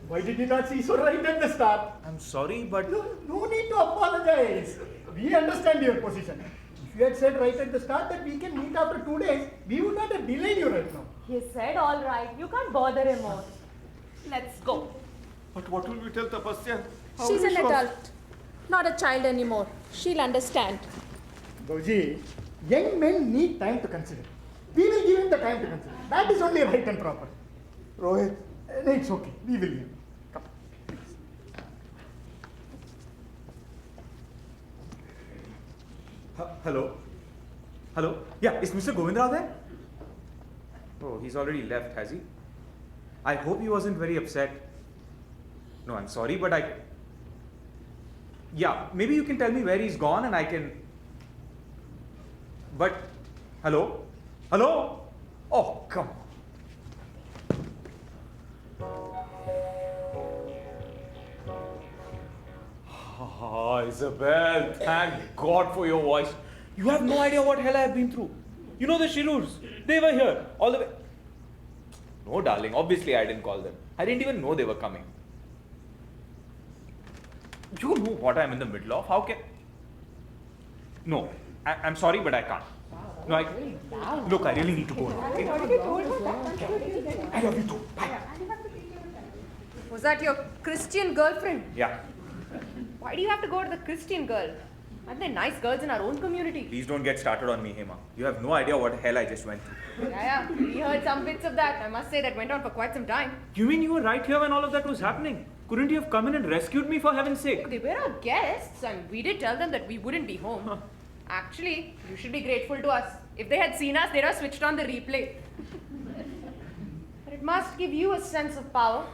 [SPEAKER 11] Why did you not see so right at the start?
[SPEAKER 1] I'm sorry, but...
[SPEAKER 11] No need to apologize. We understand your position. If you had said right at the start that we can meet after 2 days, we would not have delayed you right now.
[SPEAKER 9] He said all right. You can't bother him more. Let's go.
[SPEAKER 10] But what will we tell Tapasya? How
[SPEAKER 12] She's
[SPEAKER 10] will
[SPEAKER 12] an
[SPEAKER 10] she-
[SPEAKER 12] adult, not a child anymore. She'll understand.
[SPEAKER 11] Gauji, young men need time to consider. We will give him the time to consider. That is only right and proper.
[SPEAKER 10] Rohit.
[SPEAKER 11] It's okay. We will give. Come.
[SPEAKER 1] Hello? Hello? Yeah, is Mr. Govindrao there? Oh, he's already left, has he? I hope he wasn't very upset. No, I'm sorry, but Yeah, maybe you can tell me where he's gone and I can... But... Hello? Hello? Oh, come on. Ah, Isabel, thank God for your voice. You have no idea what hell I have been through. You know the Shirurs, they were here, all the way. No, darling, obviously I didn't call them. I didn't even know they were coming. You know what I'm in the middle of? How can... No, I'm sorry, but I can't. No, look, I really need to go now. Okay? I love you too. Bye.
[SPEAKER 9] Was that your Christian girlfriend?
[SPEAKER 1] Yeah.
[SPEAKER 9] Why do you have to go to the Christian girl? Aren't there nice girls in our own community?
[SPEAKER 1] Please don't get started on me, Hema. You have no idea what hell I just went through.
[SPEAKER 9] Yeah, we heard some bits of that. I must say that went on for quite some time.
[SPEAKER 1] You mean you were right here when all of that was happening? Couldn't you have come in and rescued me for heaven's sake?
[SPEAKER 9] They were our guests and we did tell them that we wouldn't be home. Actually, you should be grateful to us. If they had seen us, they'd have switched on the replay. But it must give you a sense of power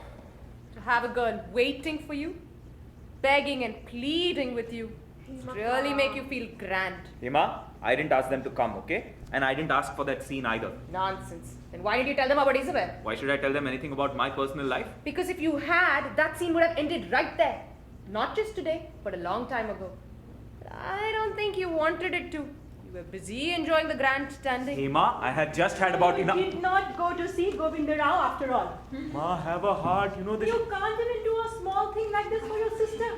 [SPEAKER 9] to have a girl waiting for you, begging and pleading with you. It really make you feel grand.
[SPEAKER 1] Hema, I didn't ask them to come, okay? And I didn't ask for that scene either.
[SPEAKER 9] Nonsense. Then why didn't you tell them about Isabel?
[SPEAKER 1] Why should I tell them anything about my personal life?
[SPEAKER 9] Because if you had, that scene would have ended right there. Not just today, but a long time ago. But I don't think you wanted it to. You were busy enjoying the grandstanding.
[SPEAKER 1] Hema, I had just had about enough.
[SPEAKER 4] You did not go to see Govinda Rao after all.
[SPEAKER 1] Ma, have a heart. You know this.
[SPEAKER 4] You can't even do a small thing like this for your sister.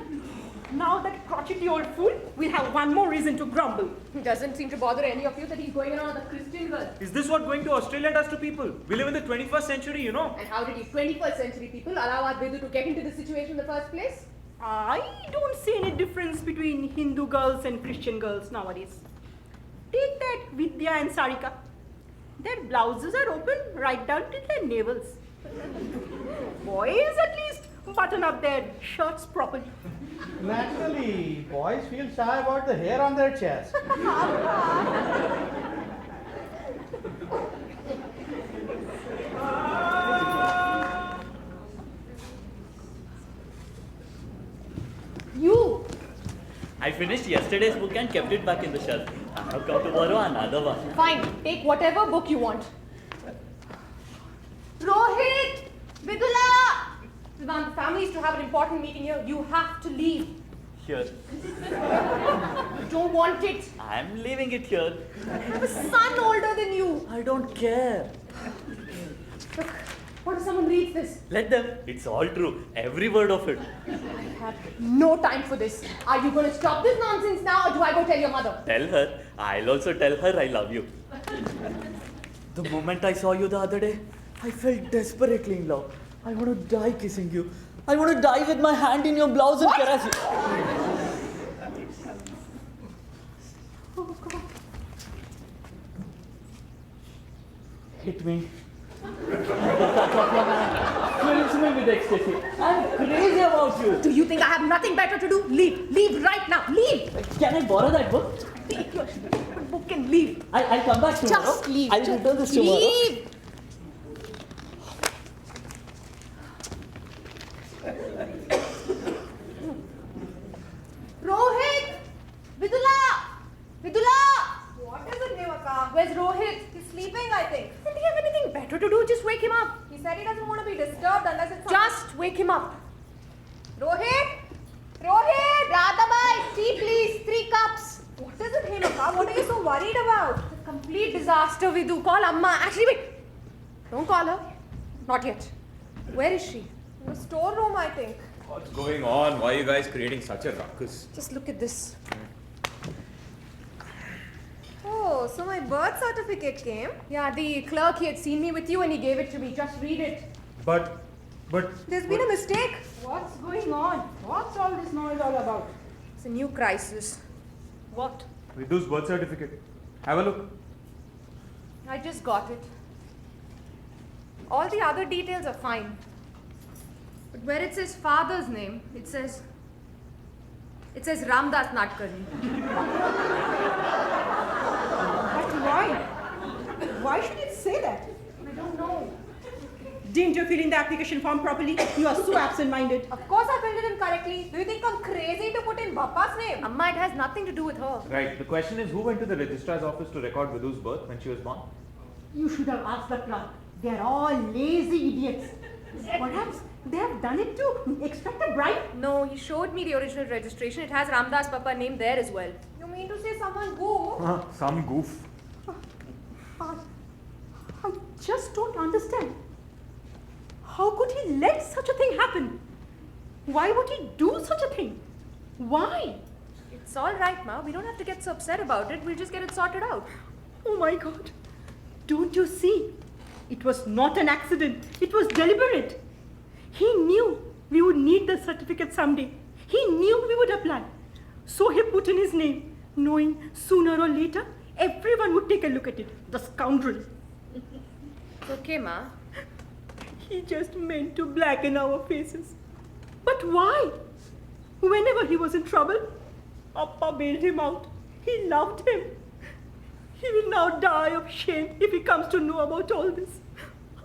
[SPEAKER 4] Now that crotchety old fool will have one more reason to grumble.
[SPEAKER 9] It doesn't seem to bother any of you that he's going around with a Christian girl.
[SPEAKER 1] Is this what going to Australia does to people? We live in the 21st century, you know.
[SPEAKER 9] And how did you 21st century people allow our Vidu to get into this situation in the first place?
[SPEAKER 4] I don't see any difference between Hindu girls and Christian girls nowadays. Take that Vidya and Sarika. Their blouses are open right down to their navels. Boys at least button up their shirts properly.
[SPEAKER 7] Naturally, boys feel shy about the hair on their chest.
[SPEAKER 9] You!
[SPEAKER 8] I finished yesterday's book and kept it back in the shelf. I have come to borrow another one.
[SPEAKER 9] Fine, take whatever book you want. Rohit! Vidula! Sivan, the family is to have an important meeting here. You have to leave.
[SPEAKER 8] Here.
[SPEAKER 9] You don't want it.
[SPEAKER 8] I'm leaving it here.
[SPEAKER 9] I have a son older than you.
[SPEAKER 8] I don't care.
[SPEAKER 9] Look, what if someone reads this?
[SPEAKER 8] Let them. It's all true. Every word of it.
[SPEAKER 9] I have no time for this. Are you going to stop this nonsense now or do I go tell your mother?
[SPEAKER 8] Tell her. I'll also tell her I love you. The moment I saw you the other day, I felt desperately in love. I want to die kissing you. I want to die with my hand in your blouse and caress you.
[SPEAKER 4] Oh God.
[SPEAKER 8] Hit me. Fills me with ecstasy. I'm crazy about you.
[SPEAKER 9] Do you think I have nothing better to do? Leave. Leave right now. Leave.
[SPEAKER 8] Can I borrow that book?
[SPEAKER 9] Take your stupid book and leave.
[SPEAKER 8] I'll come back tomorrow.
[SPEAKER 9] Just leave.
[SPEAKER 8] I'll return this tomorrow.
[SPEAKER 9] Leave. Rohit! Vidula! Vidula!
[SPEAKER 2] What is it, Devaka?
[SPEAKER 9] Where's Rohit?
[SPEAKER 2] He's sleeping, I think.
[SPEAKER 9] Doesn't he have anything better to do? Just wake him up.
[SPEAKER 2] He said he doesn't want to be disturbed unless it's
[SPEAKER 9] Just wake him up.
[SPEAKER 2] Rohit! Rohit!
[SPEAKER 9] Radhabai, tea please. 3 cups.
[SPEAKER 2] What is it, Hemaka? What are you so worried about?
[SPEAKER 9] It's a complete disaster, Vidu. Call Amma. Actually, wait. Don't call her. Not yet. Where is she?
[SPEAKER 2] In the storeroom, I think.
[SPEAKER 1] What's going on? Why are you guys creating such a ruckus?
[SPEAKER 9] Just look at this.
[SPEAKER 2] Oh, so my birth certificate came.
[SPEAKER 9] Yeah, the clerk, he had seen me with you and he gave it to me. Just read it.
[SPEAKER 7] But
[SPEAKER 2] There's been a mistake.
[SPEAKER 4] What's going on? What's all this noise all about?
[SPEAKER 9] It's a new crisis.
[SPEAKER 4] What?
[SPEAKER 1] Vidu's birth certificate. Have a look.
[SPEAKER 9] I just got it. All the other details are fine. But where it says father's name, it says Ramdas Nadkarni.
[SPEAKER 4] But why? Why should it say that?
[SPEAKER 9] I don't know.
[SPEAKER 4] Didn't you fill in the application form properly? You are so absent-minded.
[SPEAKER 2] Of course I filled it in correctly. Do you think I'm crazy to put in Bappa's name?
[SPEAKER 9] Amma, it has nothing to do with her.
[SPEAKER 1] Right. The question is, who went to the registrar's office to record Vidu's birth when she was born?
[SPEAKER 4] You should have asked the clerk. They are all lazy idiots. Perhaps they have done it to extract a bribe.
[SPEAKER 9] No, he showed me the original registration. It has Ramdas Papa name there as well.
[SPEAKER 2] You mean to say someone go?
[SPEAKER 1] Some goof.
[SPEAKER 4] I just don't understand. How could he let such a thing happen? Why would he do such a thing? Why?
[SPEAKER 9] It's It's all right, Ma. We don't have to get so upset about it. We'll just get it sorted out.
[SPEAKER 4] Oh my God. Don't you see? It was not an accident. It was deliberate. He knew we would need the certificate someday. He knew we would apply. So he put in his name, knowing sooner or later everyone would take a look at it. The scoundrel.
[SPEAKER 9] It's okay, Ma.
[SPEAKER 4] He just meant to blacken our faces. But why? Whenever he was in trouble, Appa bailed him out. He loved him. He will now die of shame if he comes to know about all this.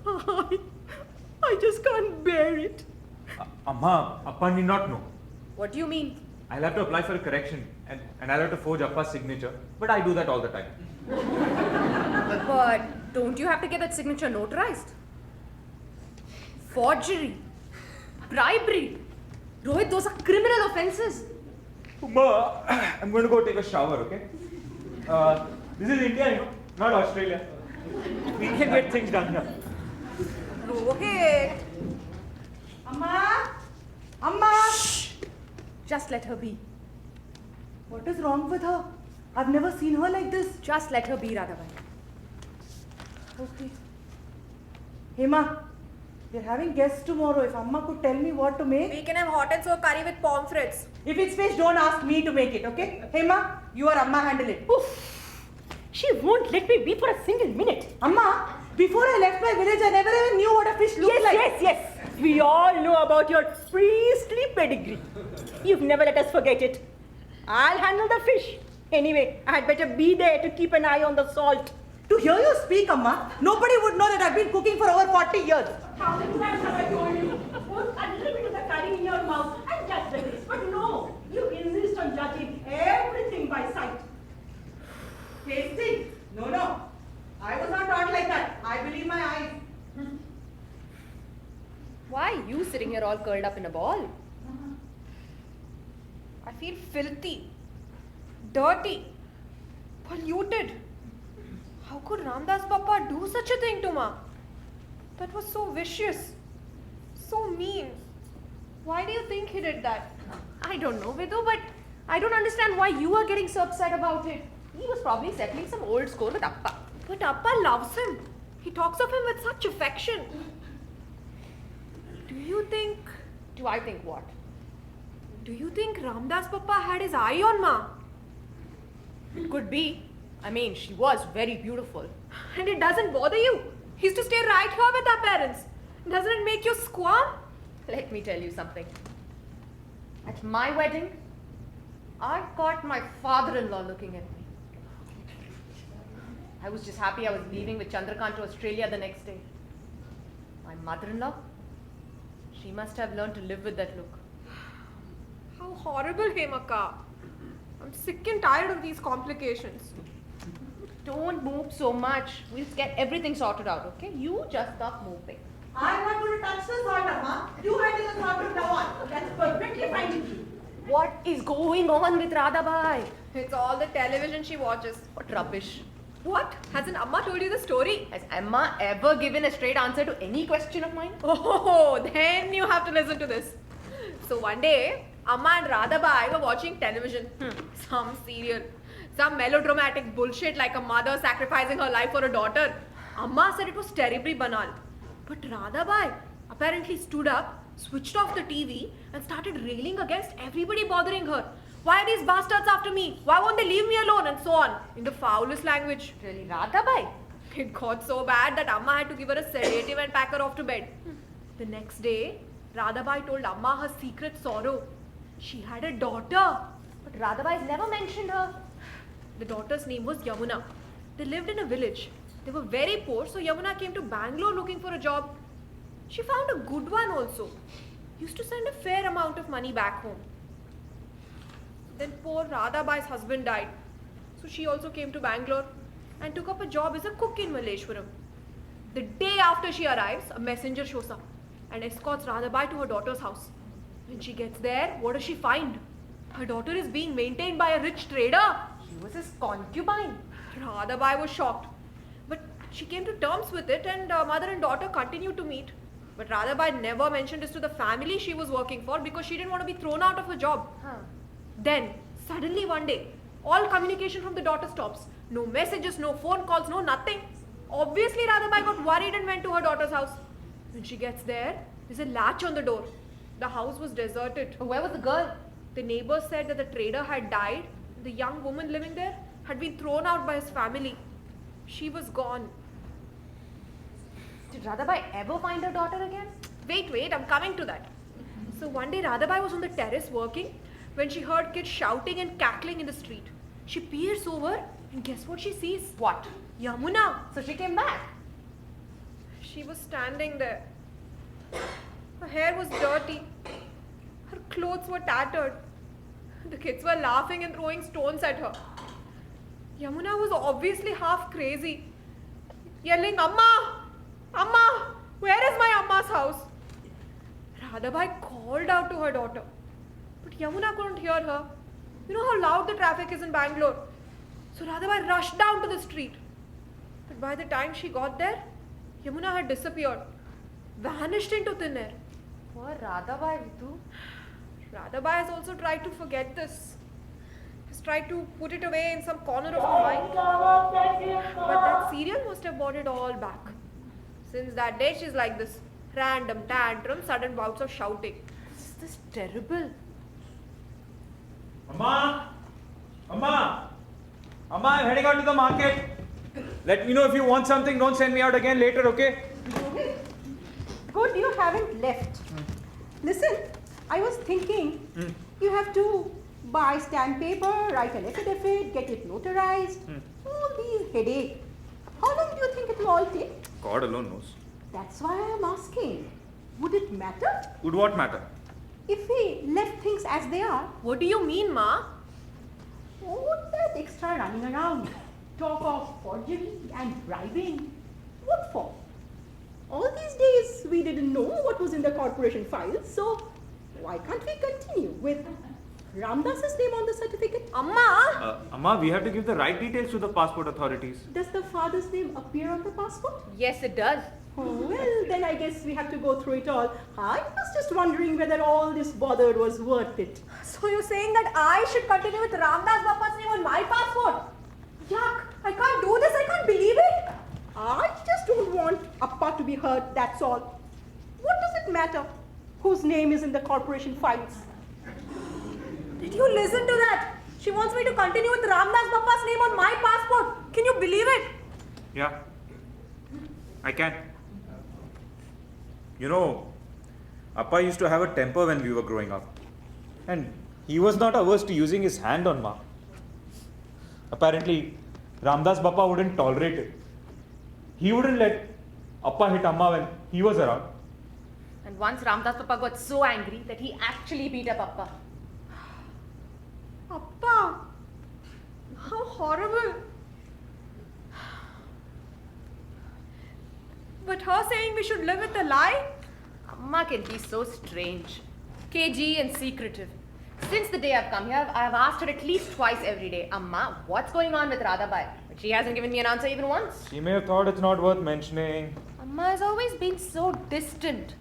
[SPEAKER 4] I just can't bear it.
[SPEAKER 1] Amma, Appa need not know.
[SPEAKER 9] What do you mean?
[SPEAKER 1] I'll have to apply for a correction and I'll have to forge Appa's signature. But I do that all the time.
[SPEAKER 9] But don't you have to get that signature notarized? Forgery, bribery. Rohit, those are criminal offenses.
[SPEAKER 1] Ma, I'm going to go take a shower, okay? This is India, you know, not Australia. We can get things done here.
[SPEAKER 9] Rohit!
[SPEAKER 6] Amma! Amma!
[SPEAKER 9] Shh! Just let her be.
[SPEAKER 6] What is wrong with her? I've never seen her like this.
[SPEAKER 9] Just let her be, Radhabai.
[SPEAKER 6] Okay. Hema, we're having guests tomorrow. If Amma could tell me what to make.
[SPEAKER 2] We can have hot and sour curry with pommes frites.
[SPEAKER 6] If it's fish, don't ask me to make it, okay? Hema, you or Amma handle it.
[SPEAKER 4] Oof. She won't let me be for a single minute.
[SPEAKER 6] Amma, before I left my village, I never even knew what a fish looked like.
[SPEAKER 4] Yes. We all know about your priestly pedigree. You've never let us forget it. I'll handle the fish. Anyway, I had better be there to keep an eye on the salt.
[SPEAKER 6] To hear you speak, Amma, nobody would know that I've been cooking for over 40 years.
[SPEAKER 4] How many times have I told you? Put a little bit of the curry in your mouth and judge the taste. But no, you insist on judging everything by sight.
[SPEAKER 6] Tasting? No. I was not taught like that. I believe my eyes.
[SPEAKER 9] Why are you sitting here all curled up in a ball?
[SPEAKER 2] I feel filthy, dirty, polluted. How could Ramdas Papa do such a thing to Ma? That was so vicious, so mean. Why do you think he did that?
[SPEAKER 9] I don't know, Vidu, but I don't understand why you are getting so upset about it. He was probably settling some old score with Appa.
[SPEAKER 2] But Appa loves him. He talks of him with such affection.
[SPEAKER 9] Do I think what?
[SPEAKER 2] Do you think Ramdas Papa had his eye on Ma?
[SPEAKER 9] It could be. I mean, she was very beautiful.
[SPEAKER 2] And it doesn't bother you? He used to stay right here with our parents. Doesn't it make you squirm?
[SPEAKER 9] Let me tell you something. At my wedding, I caught my father-in-law looking at me. I was just happy I was leaving with Chandrakant to Australia the next day. My mother-in-law, she must have learned to live with that look.
[SPEAKER 2] How horrible, Hemaka. I'm sick and tired of these complications.
[SPEAKER 9] Don't move so much. We'll get everything sorted out, okay? You just stop moving.
[SPEAKER 6] I'm not going to touch the salt, Amma. You handle the salt from now on. That's perfectly fine with you.
[SPEAKER 9] What is going on with Radhabai?
[SPEAKER 2] It's all the television she watches.
[SPEAKER 9] What rubbish.
[SPEAKER 2] What? Hasn't Amma told you the story?
[SPEAKER 9] Has Emma ever given a straight answer to any question of mine?
[SPEAKER 2] Oh, then you have to listen to this. So one day, Amma and Radhabai were watching television. Some serial. Some melodramatic bullshit like a mother sacrificing her life for a daughter. Amma said it was terribly banal. But Radhabai apparently stood up, switched off the TV and started railing against everybody bothering her. Why are these bastards after me? Why won't they leave me alone? And so on. In the foulest language.
[SPEAKER 9] Really, Radhabai?
[SPEAKER 2] It got so bad that Amma had to give her a sedative and pack her off to bed. The next day, Radhabai told Amma her secret sorrow. She had a daughter.
[SPEAKER 9] But Radhabai's never mentioned her.
[SPEAKER 2] The daughter's name was Yamuna. They lived in a village. They were very poor, so Yamuna came to Bangalore looking for a job. She found a good one also. Used to send a fair amount of money back home. Then poor Radhabai's husband died. So she also came to Bangalore and took up a job as a cook in Malleshwaram. The day after she arrives, a messenger shows up and escorts Radhabai to her daughter's house. When she gets there, what does she find? Her daughter is being maintained by a rich trader.
[SPEAKER 9] She was his concubine.
[SPEAKER 2] Radhabai was shocked. But she came to terms with it and mother and daughter continued to meet. But Radhabai never mentioned this to the family she was working for because she didn't want to be thrown out of her job. Then,
[SPEAKER 9] Suddenly one day, all communication from the daughter stops. No messages, no phone calls, no nothing. Obviously, Radhabai got worried and went to her daughter's house. When she gets there, there's a latch on the door. The house was deserted.
[SPEAKER 3] Where was the girl?
[SPEAKER 9] The neighbors said that the trader had died. The young woman living there had been thrown out by his family. She was gone.
[SPEAKER 3] Did Radhabai ever find her daughter again?
[SPEAKER 9] Wait, I'm coming to that. So one day Radhabai was on the terrace working when she heard kids shouting and cackling in the street. She peers over and guess what she sees?
[SPEAKER 3] What?
[SPEAKER 9] Yamuna.
[SPEAKER 3] So she came back.
[SPEAKER 9] She was standing there. Her hair was dirty. Her clothes were tattered. The kids were laughing and throwing stones at her. Yamuna was obviously half crazy, yelling, Amma! Amma! Where is my Amma's house? Radhabai called out to her daughter. But Yamuna couldn't hear her. You know how loud the traffic is in Bangalore. So Radhabai rushed down to the street. But by the time she got there, Yamuna had disappeared, vanished into thin air.
[SPEAKER 3] Poor Radhabai, Vitu.
[SPEAKER 9] Radhabai has also tried to forget this. Has tried to put it away in some corner of her mind. But that serial must have brought it all back. Since that day, she's like this. Random tantrums, sudden bouts of shouting.
[SPEAKER 3] Is this terrible?
[SPEAKER 1] Amma! Amma! Amma, I'm heading out to the market. Let me know if you want something. Don't send me out again later, okay?
[SPEAKER 4] Good, you haven't left. Listen, I was thinking you have to buy stamp paper, write an affidavit, get it notarized. All these headache. How long do you think it will all take?
[SPEAKER 1] God alone knows.
[SPEAKER 4] That's why I am asking. Would it matter
[SPEAKER 1] Would what matter?
[SPEAKER 4] if we left things as they are?
[SPEAKER 9] What do you mean, Ma?
[SPEAKER 4] All that extra running around, talk of forgery and bribing. What for? All these days we didn't know what was in the corporation files, so why can't we continue with Ramdas's name on the certificate?
[SPEAKER 9] Amma!
[SPEAKER 1] Amma, we have to give the right details to the passport authorities.
[SPEAKER 4] Does the father's name appear on the passport?
[SPEAKER 9] Yes, it does.
[SPEAKER 4] Oh, well, then I guess we have to go through it all. I was just wondering whether all this bother was worth it.
[SPEAKER 9] So you're saying that I should continue with Ramdas Bappa's name on my passport? Yuck! I can't do this. I can't believe it.
[SPEAKER 4] I just don't want Appa to be hurt, that's all. What does it matter whose name is in the corporation files?
[SPEAKER 9] Did you listen to that? She wants me to continue with Ramdas Bappa's name on my passport. Can you believe it?
[SPEAKER 1] Yeah, I can. You know, Appa used to have a temper when we were growing up. And he was not averse to using his hand on Ma. Apparently, Ramdas Bappa wouldn't tolerate it. He wouldn't let Appa hit Amma when he was around.
[SPEAKER 3] And once Ramdas Papa got so angry that he actually beat up Appa.
[SPEAKER 9] Appa! How horrible. But her saying we should live with a lie?
[SPEAKER 3] Amma can be so strange, cagey and secretive. Since the day I've come here, I've asked her at least twice every day, Amma, what's going on with Radhabai? But she hasn't given me an answer even once.
[SPEAKER 1] She may have thought it's not worth mentioning.
[SPEAKER 3] Amma has always been so distant.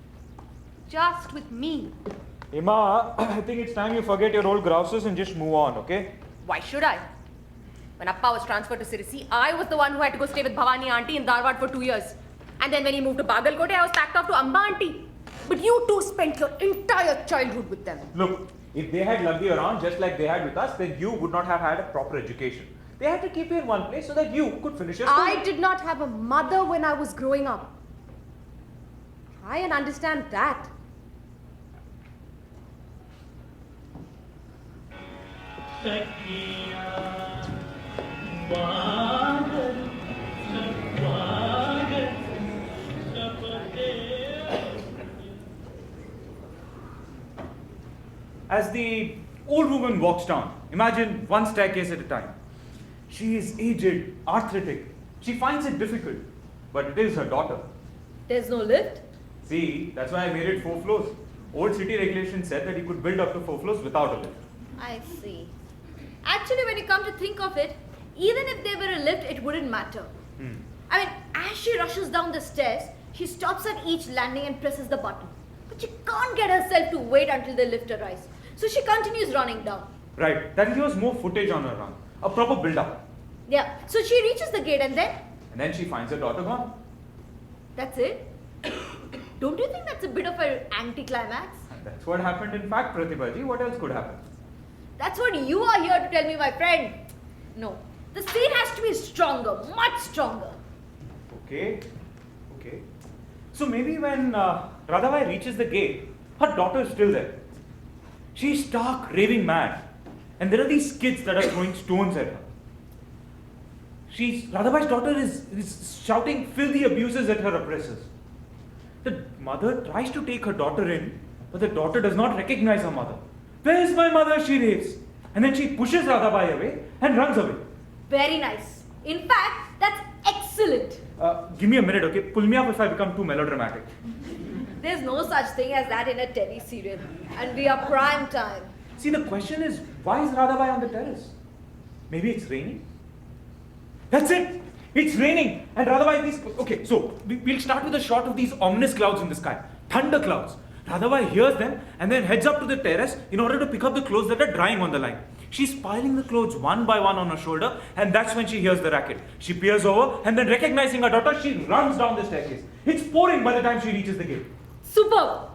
[SPEAKER 3] Just with me.
[SPEAKER 1] Ima, I think it's time you forget your old grouses and just move on, okay?
[SPEAKER 3] Why should I? When Appa was transferred to Sirisi, I was the one who had to go stay with Bhavani auntie in Dharwad for 2 years. And then when he moved to Bagalkote, I was packed off to Amba auntie. But you two spent your entire childhood with them.
[SPEAKER 1] Look, if they had lugged you around just like they had with us, then you would not have had a proper education. They had to keep you in one place so that you could finish your school.
[SPEAKER 3] I did not have a mother when I was growing up. Try and understand that.
[SPEAKER 1] As the old woman walks down, imagine one staircase at a time. She is aged, arthritic. She finds it difficult, but it is her daughter.
[SPEAKER 3] There's no lift?
[SPEAKER 1] See, that's why I made it 4 floors. Old city regulations said that you could build up to 4 floors without a lift.
[SPEAKER 3] I see. Actually, when you come to think of it, even if there were a lift, it wouldn't matter. I mean, as she rushes down the stairs, she stops at each landing and presses the button. But she can't get herself to wait until the lift arrives. So she continues running down.
[SPEAKER 1] Right, that gives more footage on her run. A proper build-up.
[SPEAKER 3] Yeah, so she reaches the gate and then?
[SPEAKER 1] And then she finds her daughter gone.
[SPEAKER 3] That's it? Don't you think that's a bit of an anticlimax?
[SPEAKER 1] And that's what happened in fact, Pratibhaji. What else could happen?
[SPEAKER 3] That's what you are here to tell me, my friend. No, the scene has to be stronger, much stronger.
[SPEAKER 1] Okay. So maybe when Radhabai reaches the gate, her daughter is still there. She's stark, raving mad. And there are these kids that are throwing stones at her. Radhabai's daughter is shouting filthy abuses at her oppressors. The mother tries to take her daughter in, but the daughter does not recognize her mother. Where is my mother? She raves. And then she pushes Radhabai away and runs away.
[SPEAKER 3] Very nice. In fact, that's excellent.
[SPEAKER 1] Give me a minute, okay? Pull me up if I become too melodramatic.
[SPEAKER 3] There's no such thing as that in a TV serial. And we are prime time.
[SPEAKER 1] See, the question is, why is Radhabai on the terrace? Maybe it's raining? That's it! It's raining! And Radhabai, okay, so we'll start with a shot of these ominous clouds in the sky. Thunder clouds. Radhabai hears them and then heads up to the terrace in order to pick up the clothes that are drying on the line. She's piling the clothes one by one on her shoulder, and that's when she hears the racket. She peers over, and then recognizing her daughter, she runs down the staircase. It's pouring by the time she reaches the gate.
[SPEAKER 3] Superb!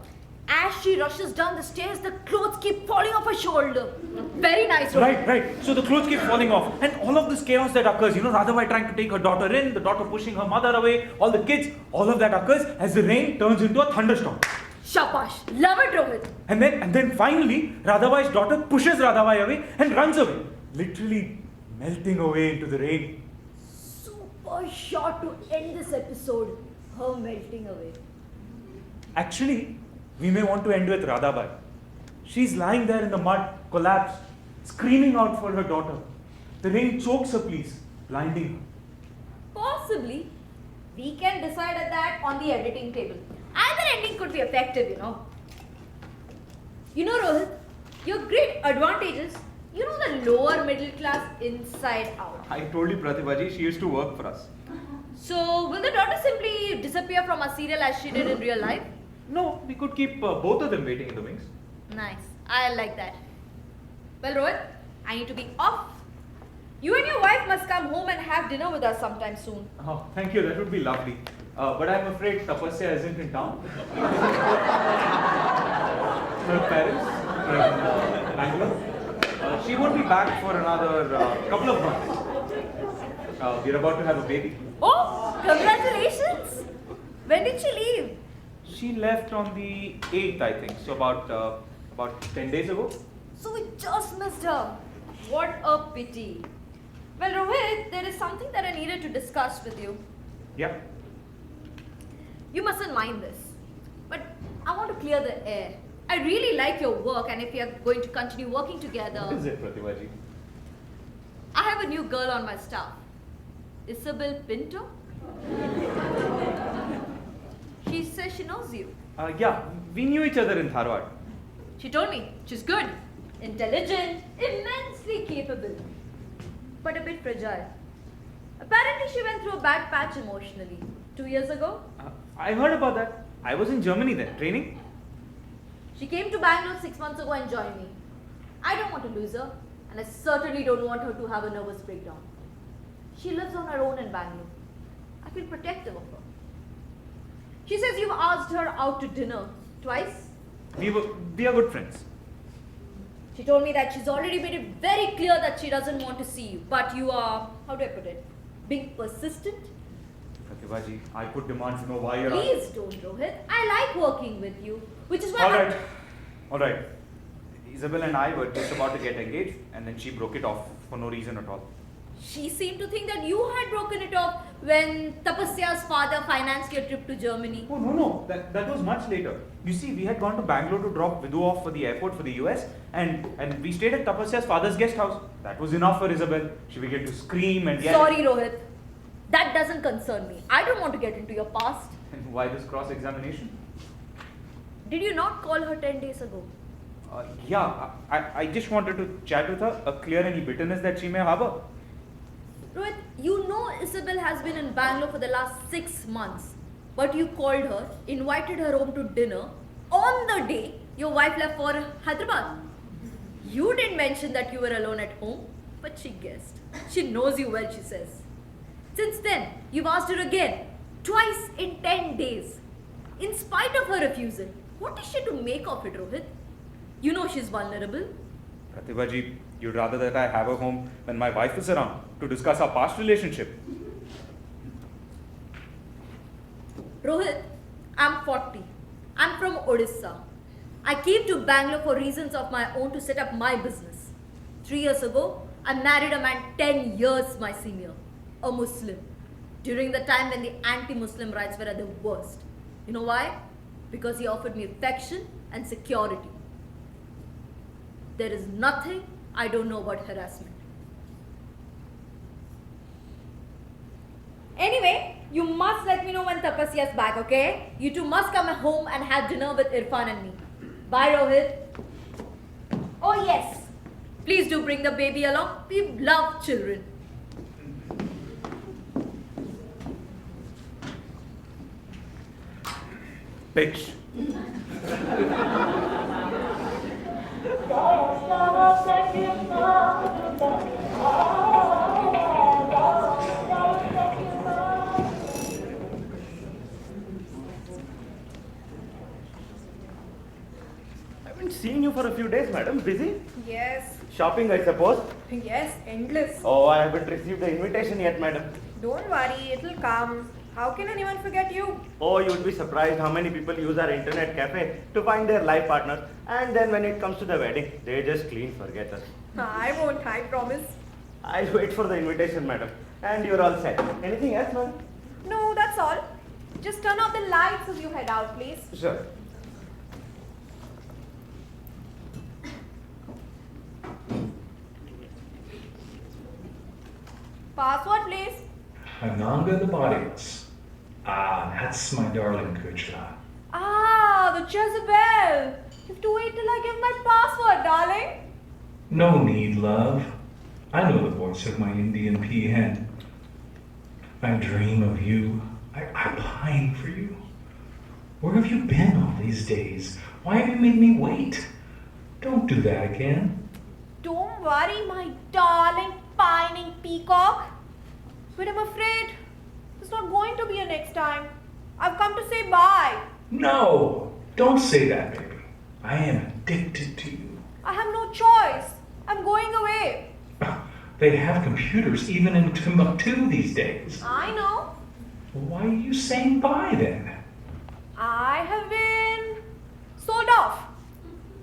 [SPEAKER 3] As she rushes down the stairs, the clothes keep falling off her shoulder. Very nice.
[SPEAKER 1] Right. So the clothes keep falling off. And all of this chaos that occurs, Radhabai trying to take her daughter in, the daughter pushing her mother away, all the kids, all of that occurs as the rain turns into a thunderstorm.
[SPEAKER 3] Shabash. Love it, Rohit.
[SPEAKER 1] And then finally, Radhabai's daughter pushes Radhabai away and runs away. Literally melting away into the rain.
[SPEAKER 3] Super shot to end this episode. Her melting away.
[SPEAKER 1] Actually, we may want to end with Radhabai. She's lying there in the mud, collapsed, screaming out for her daughter. The rain chokes her pleas, blinding her.
[SPEAKER 3] Possibly. We can decide at that on the editing table. Either ending could be effective, Rohit, your great advantage is, the lower middle class inside out.
[SPEAKER 1] I told you, Pratibhaji, she used to work for us.
[SPEAKER 3] So, will the daughter simply disappear from our serial as she did in real life?
[SPEAKER 1] No, we could keep both of them waiting in the wings.
[SPEAKER 3] Nice. I like that. Well, Rohit, I need to be off. You and your wife must come home and have dinner with us sometime soon.
[SPEAKER 1] Oh, thank you. That would be lovely. But I'm afraid Tapasya isn't in town. Her parents from Bangalore. She won't be back for another couple of months. We're about to have a baby.
[SPEAKER 3] Oh, congratulations! When did she leave?
[SPEAKER 1] She left on the 8th, I think. So about 10 days ago.
[SPEAKER 3] So we just missed her. What a pity. Well, Rohit, there is something that I needed to discuss with you.
[SPEAKER 1] Yeah.
[SPEAKER 3] You mustn't mind this, but I want to clear the air. I really like your work, and if we are going to continue working together...
[SPEAKER 1] What is it, Pratibhaji?
[SPEAKER 3] I have a new girl on my staff. Isabel Pinto. She says she knows you.
[SPEAKER 1] Yeah, we knew each other in Tharwad.
[SPEAKER 3] She told me she's good, intelligent, immensely capable, but a bit fragile. Apparently she went through a bad patch emotionally 2 years ago.
[SPEAKER 1] I heard about that. I was in Germany then, training.
[SPEAKER 3] She came to Bangalore 6 months ago and joined me. I don't want to lose her, and I certainly don't want her to have a nervous breakdown. She lives on her own in Bangalore. I feel protective of her. She says you've asked her out to dinner twice.
[SPEAKER 1] We are good friends.
[SPEAKER 3] She told me that she's already made it very clear that she doesn't want to see you, but you are, how do I put it, being persistent?
[SPEAKER 1] Pratibhaji, I could demand to know why you're...
[SPEAKER 3] Please don't, Rohit. I like working with you, which is why...
[SPEAKER 1] Alright. Isabel and I were just about to get engaged, and then she broke it off for no reason at all.
[SPEAKER 3] She seemed to think that you had broken it off when Tapasya's father financed your trip to Germany.
[SPEAKER 1] Oh, no. That was much later. You see, we had gone to Bangalore to drop Vidhu off for the airport for the US, and we stayed at Tapasya's father's guest house. That was enough for Isabel. She began to scream and yell.
[SPEAKER 3] Sorry, Rohit. That doesn't concern me. I don't want to get into your past.
[SPEAKER 1] And why this cross-examination?
[SPEAKER 3] Did you not call her 10 days ago?
[SPEAKER 1] Yeah, I just wanted to chat with her, clear any bitterness that she may harbor.
[SPEAKER 3] Rohit, you know Isabel has been in Bangalore for the last 6 months. But you called her, invited her home to dinner on the day your wife left for Hyderabad. You didn't mention that you were alone at home, but she guessed. She knows you well, she says. Since then, you've asked her again, twice in 10 days. In spite of her refusal, what is she to make of it, Rohit? You know she's vulnerable.
[SPEAKER 1] Pratibha ji, you'd rather that I have her home when my wife is around to discuss our past relationship.
[SPEAKER 3] Rohit, I'm 40. I'm from Odisha. I came to Bangalore for reasons of my own to set up my business. 3 years ago, I married a man 10 years my senior, a Muslim, during the time when the anti-Muslim rights were at the worst. You know why? Because he offered me affection and security. There is nothing I don't know about harassment. Anyway, you must let me know when Tapasya's back, okay? You two must come home and have dinner with Irfan and me. Bye, Rohit. Oh, yes. Please do bring the baby along. We love children.
[SPEAKER 1] Bitch.
[SPEAKER 13] I've been seeing you for a few days, madam. Busy?
[SPEAKER 2] Yes.
[SPEAKER 13] Shopping, I suppose.
[SPEAKER 2] Yes, endless.
[SPEAKER 13] Oh, I haven't received the invitation yet, madam.
[SPEAKER 2] Don't worry, it'll come. How can anyone forget you?
[SPEAKER 13] Oh, you'd be surprised how many people use our internet cafe to find their life partners, and then when it comes to the wedding, they just clean forget us.
[SPEAKER 2] I won't, I promise.
[SPEAKER 13] I'll wait for the invitation, madam. And you're all set. Anything else, ma'am?
[SPEAKER 2] No, that's all. Just turn off the lights as you head out, please.
[SPEAKER 13] Sure.
[SPEAKER 2] Password, please.
[SPEAKER 14] Ananga the Bodyless. Ah, that's my darling Kuchla.
[SPEAKER 2] Ah, the Jezebel. You have to wait till I give my password, darling.
[SPEAKER 14] No need, love. I know the voice of my Indian peahen. I dream of you. I pine for you. Where have you been all these days? Why have you made me wait? Don't do that again.
[SPEAKER 2] Don't worry, my darling pining peacock. But I'm afraid there's not going to be a next time. I've come to say bye.
[SPEAKER 14] No, don't say that, baby. I am addicted to you.
[SPEAKER 2] I have no choice. I'm going away.
[SPEAKER 14] They have computers even in Timbuktu these days.
[SPEAKER 2] I know.
[SPEAKER 14] Why are you saying bye then?
[SPEAKER 2] I have been sold off.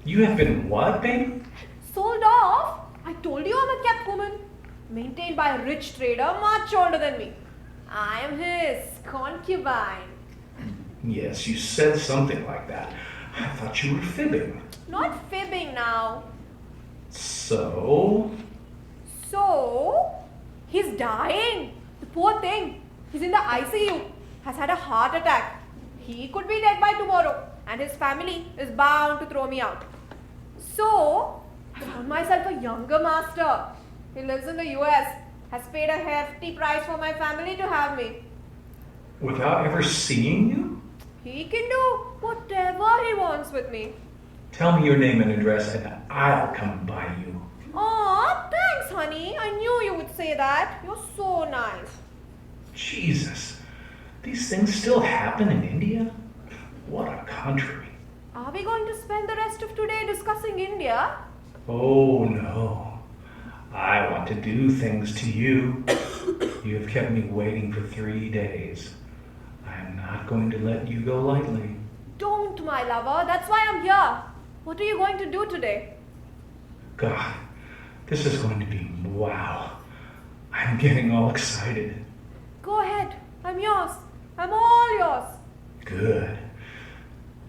[SPEAKER 14] You have been what, baby?
[SPEAKER 2] Sold off? I told you I'm a kept woman. Maintained by a rich trader much older than me. I am his concubine.
[SPEAKER 14] Yes, you said something like that. I thought you were fibbing.
[SPEAKER 2] Not fibbing now.
[SPEAKER 14] So?
[SPEAKER 2] So, he's dying. The poor thing. He's in the ICU. Has had a heart attack. He could be dead by tomorrow. And his family is bound to throw me out. So, I found myself a younger master. He lives in the US. Has paid a hefty price for my family to have me.
[SPEAKER 14] Without ever seeing you?
[SPEAKER 2] He can do whatever he wants with me.
[SPEAKER 14] Tell me your name and address and I'll come by you.
[SPEAKER 2] Aw, thanks, honey. I knew you would say that. You're so nice.
[SPEAKER 14] Jesus, these things still happen in India? What a country.
[SPEAKER 2] Are we going to spend the rest of today discussing India?
[SPEAKER 14] Oh no. I want to do things to you. You have kept me waiting for 3 days. I am not going to let you go lightly.
[SPEAKER 2] Don't, my lover. That's why I'm here. What are you going to do today?
[SPEAKER 14] God, this is going to be wow. I'm getting all excited.
[SPEAKER 2] Go ahead. I'm yours. I'm all yours.
[SPEAKER 14] Good.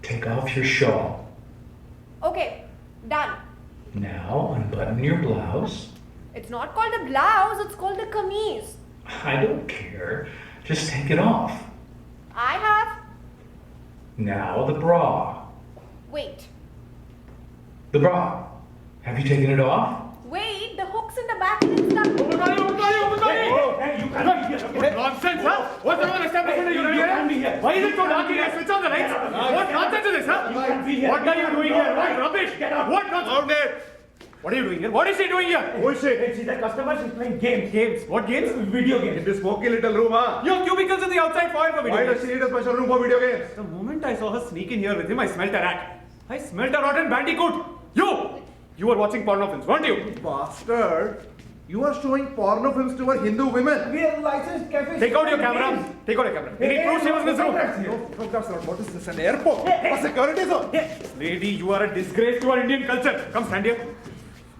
[SPEAKER 14] Take off your shawl.
[SPEAKER 2] Okay, done.
[SPEAKER 14] Now unbutton your blouse.
[SPEAKER 2] It's not called a blouse, it's called a kameez.
[SPEAKER 14] I don't care. Just take it off.
[SPEAKER 2] I have.
[SPEAKER 14] Now the bra.
[SPEAKER 2] Wait.
[SPEAKER 14] The bra. Have you taken it off?
[SPEAKER 2] Wait, the hook's in the back and it's stuck.
[SPEAKER 15] What nonsense, huh? What's the wrong establishment you're here? Why is it so dark in here? Switch on the lights. What nonsense is this, huh? What are you doing here? What rubbish? What nonsense? What are you doing here? What is she doing here?
[SPEAKER 13] Bullshit. Hey, she's a customer. She's playing games.
[SPEAKER 15] Games. What games?
[SPEAKER 13] Video games.
[SPEAKER 10] In this smoky little room, huh?
[SPEAKER 15] Your cubicles in the outside foil for video
[SPEAKER 10] Why
[SPEAKER 15] games.
[SPEAKER 10] does she need a special room for video games?
[SPEAKER 15] The moment I saw her sneak in here with him, I smelt a rat. I smelt a rotten bandicoot. You were watching porno films, weren't you?
[SPEAKER 10] Bastard! You are showing porno films to our Hindu women.
[SPEAKER 13] We are licensed cafes.
[SPEAKER 15] Take out your camera. Take out your camera. We need proof she was in this room.
[SPEAKER 10] No, that's not. What is this? An airport? A security zone?
[SPEAKER 15] Lady, you are a disgrace to our Indian culture. Come stand here.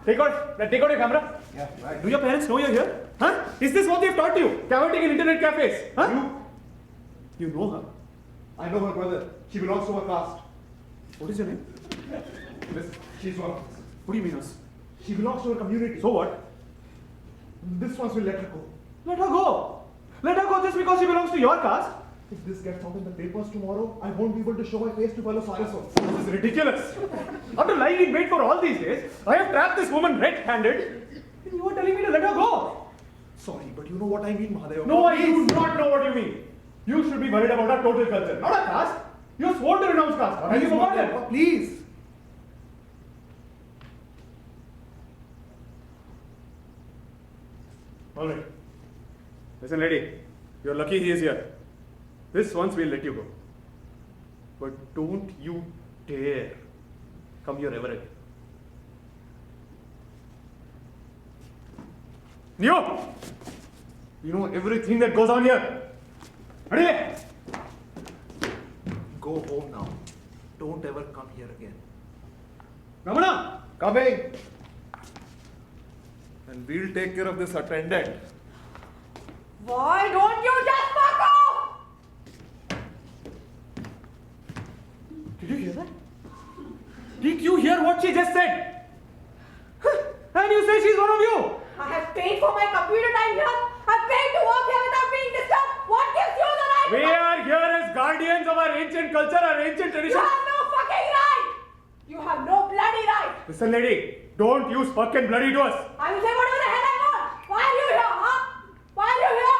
[SPEAKER 15] Take out your camera.
[SPEAKER 10] Yeah, right.
[SPEAKER 15] Do your parents know you're here? Huh? Is this what they've taught you? Coveting in internet cafes? Huh? You know her?
[SPEAKER 10] I know her brother. She belongs to our caste.
[SPEAKER 15] What is your name?
[SPEAKER 10] Listen, she's one of us.
[SPEAKER 15] What do you mean us?
[SPEAKER 10] She belongs to our community.
[SPEAKER 15] So what?
[SPEAKER 10] This ones will let her go.
[SPEAKER 15] Let her go. Let her go just because she belongs to your caste.
[SPEAKER 10] If this gets out in the papers tomorrow, I won't be able to show my face to fellow Saraswats.
[SPEAKER 15] This is ridiculous. After lying in wait for all these days, I have trapped this woman red-handed, and you are telling me to let her go.
[SPEAKER 10] Sorry, but you know what I mean, Mahadeva.
[SPEAKER 15] No, I do not know what you mean. You should be worried about our total culture, not our caste. You swore to renounce caste. Have you forgotten?
[SPEAKER 10] Please.
[SPEAKER 15] All right. Listen, lady. You're lucky he is here. This once we'll let you go. But don't you dare come here ever again. Neo! You know everything that goes on here. Ready?
[SPEAKER 10] Go home now. Don't ever come here again.
[SPEAKER 15] Ramana!
[SPEAKER 10] Coming. And we'll take care of this attendant.
[SPEAKER 2] Why don't you just fuck off?
[SPEAKER 15] Did you hear that? Did you hear what she just said? And you say she's one of you!
[SPEAKER 2] I have paid for my computer time here. I've paid to work here without being disturbed. What gives you the right?
[SPEAKER 15] We are here as guardians of our ancient culture, our ancient tradition.
[SPEAKER 2] You have no fucking right. You have no bloody right.
[SPEAKER 15] Listen, lady, don't use fuck and bloody to us.
[SPEAKER 2] I will say whatever the hell I want. Why are you here, huh? Why are you here?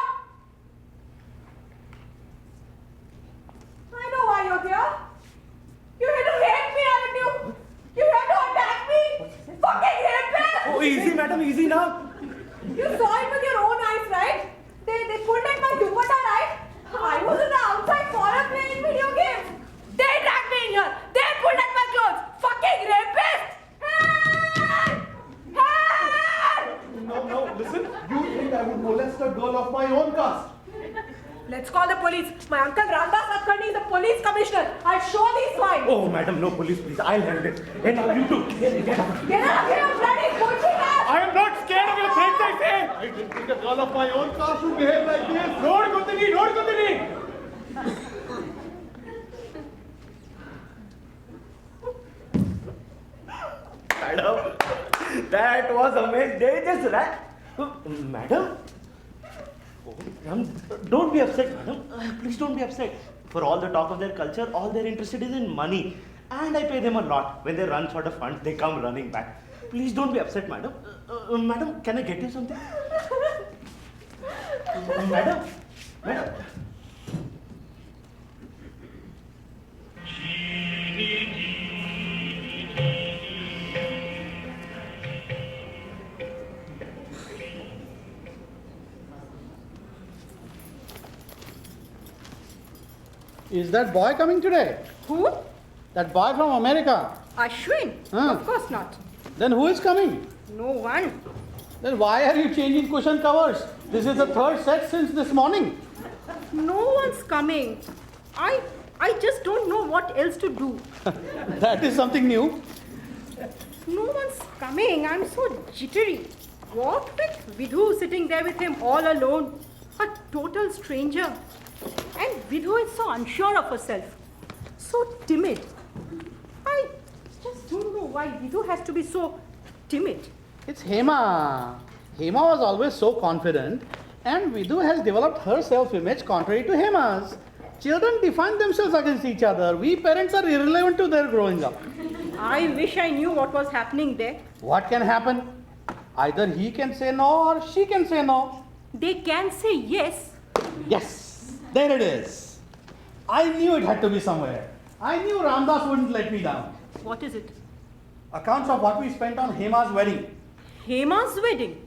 [SPEAKER 2] I know why you're here. You're here to hate me, aren't you? You're here to attack me. Fucking rapist!
[SPEAKER 15] Oh, easy, madam, easy now.
[SPEAKER 2] You saw it with your own eyes, right? They pulled at my dupatta, right? I was in the outside corner playing video games. They dragged me in here. They pulled at my clothes. Fucking rapist! Help! Help!
[SPEAKER 10] No, listen. You think I would molest a girl of my own caste?
[SPEAKER 2] Let's call the police. My uncle Ramdas Adkarni is the police commissioner. I'll show these swine.
[SPEAKER 15] Oh, madam, no police, please. I'll handle it. Hey, now you too. Get out.
[SPEAKER 2] Get out of here, you bloody bullshit ass!
[SPEAKER 15] I am not scared of your threats, I say.
[SPEAKER 10] I didn't think a girl of my own caste would behave like this.
[SPEAKER 15] Road Kutini, road Kutini.
[SPEAKER 13] Madam, that was amazing. They just ran. Madam? Oh, don't be upset, madam. Please don't be upset. For all the talk of their culture, all they're interested is in money. And I pay them a lot. When they run short of funds, they come running back. Please don't be upset, madam. Madam, can I get you something? Madam? Madam?
[SPEAKER 11] Is that boy coming today?
[SPEAKER 6] Who?
[SPEAKER 11] That boy from America.
[SPEAKER 6] Ashwin?
[SPEAKER 11] Huh.
[SPEAKER 6] Of course not.
[SPEAKER 11] Then who is coming?
[SPEAKER 6] No one.
[SPEAKER 11] Then why are you changing cushion covers? This is the third set since this morning.
[SPEAKER 6] No one's coming. I just don't know what else to do.
[SPEAKER 11] That is something new.
[SPEAKER 6] No one's coming. I'm so jittery. What with Vidhu sitting there with him all alone? A total stranger. And Vidhu is so unsure of herself. So timid. I just don't know why Vidhu has to be so timid.
[SPEAKER 11] It's Hema. Hema was always so confident, and Vidhu has developed her self-image contrary to Hema's. Children define themselves against each other. We parents are irrelevant to their growing up.
[SPEAKER 6] I wish I knew what was happening there.
[SPEAKER 11] What can happen? Either he can say no or she can say no.
[SPEAKER 6] They can say yes.
[SPEAKER 11] Yes, there it is. I knew it had to be somewhere. I knew Ramdas wouldn't let me down.
[SPEAKER 6] What is it?
[SPEAKER 7] Accounts of what we spent on Hema's wedding.
[SPEAKER 4] Hema's wedding?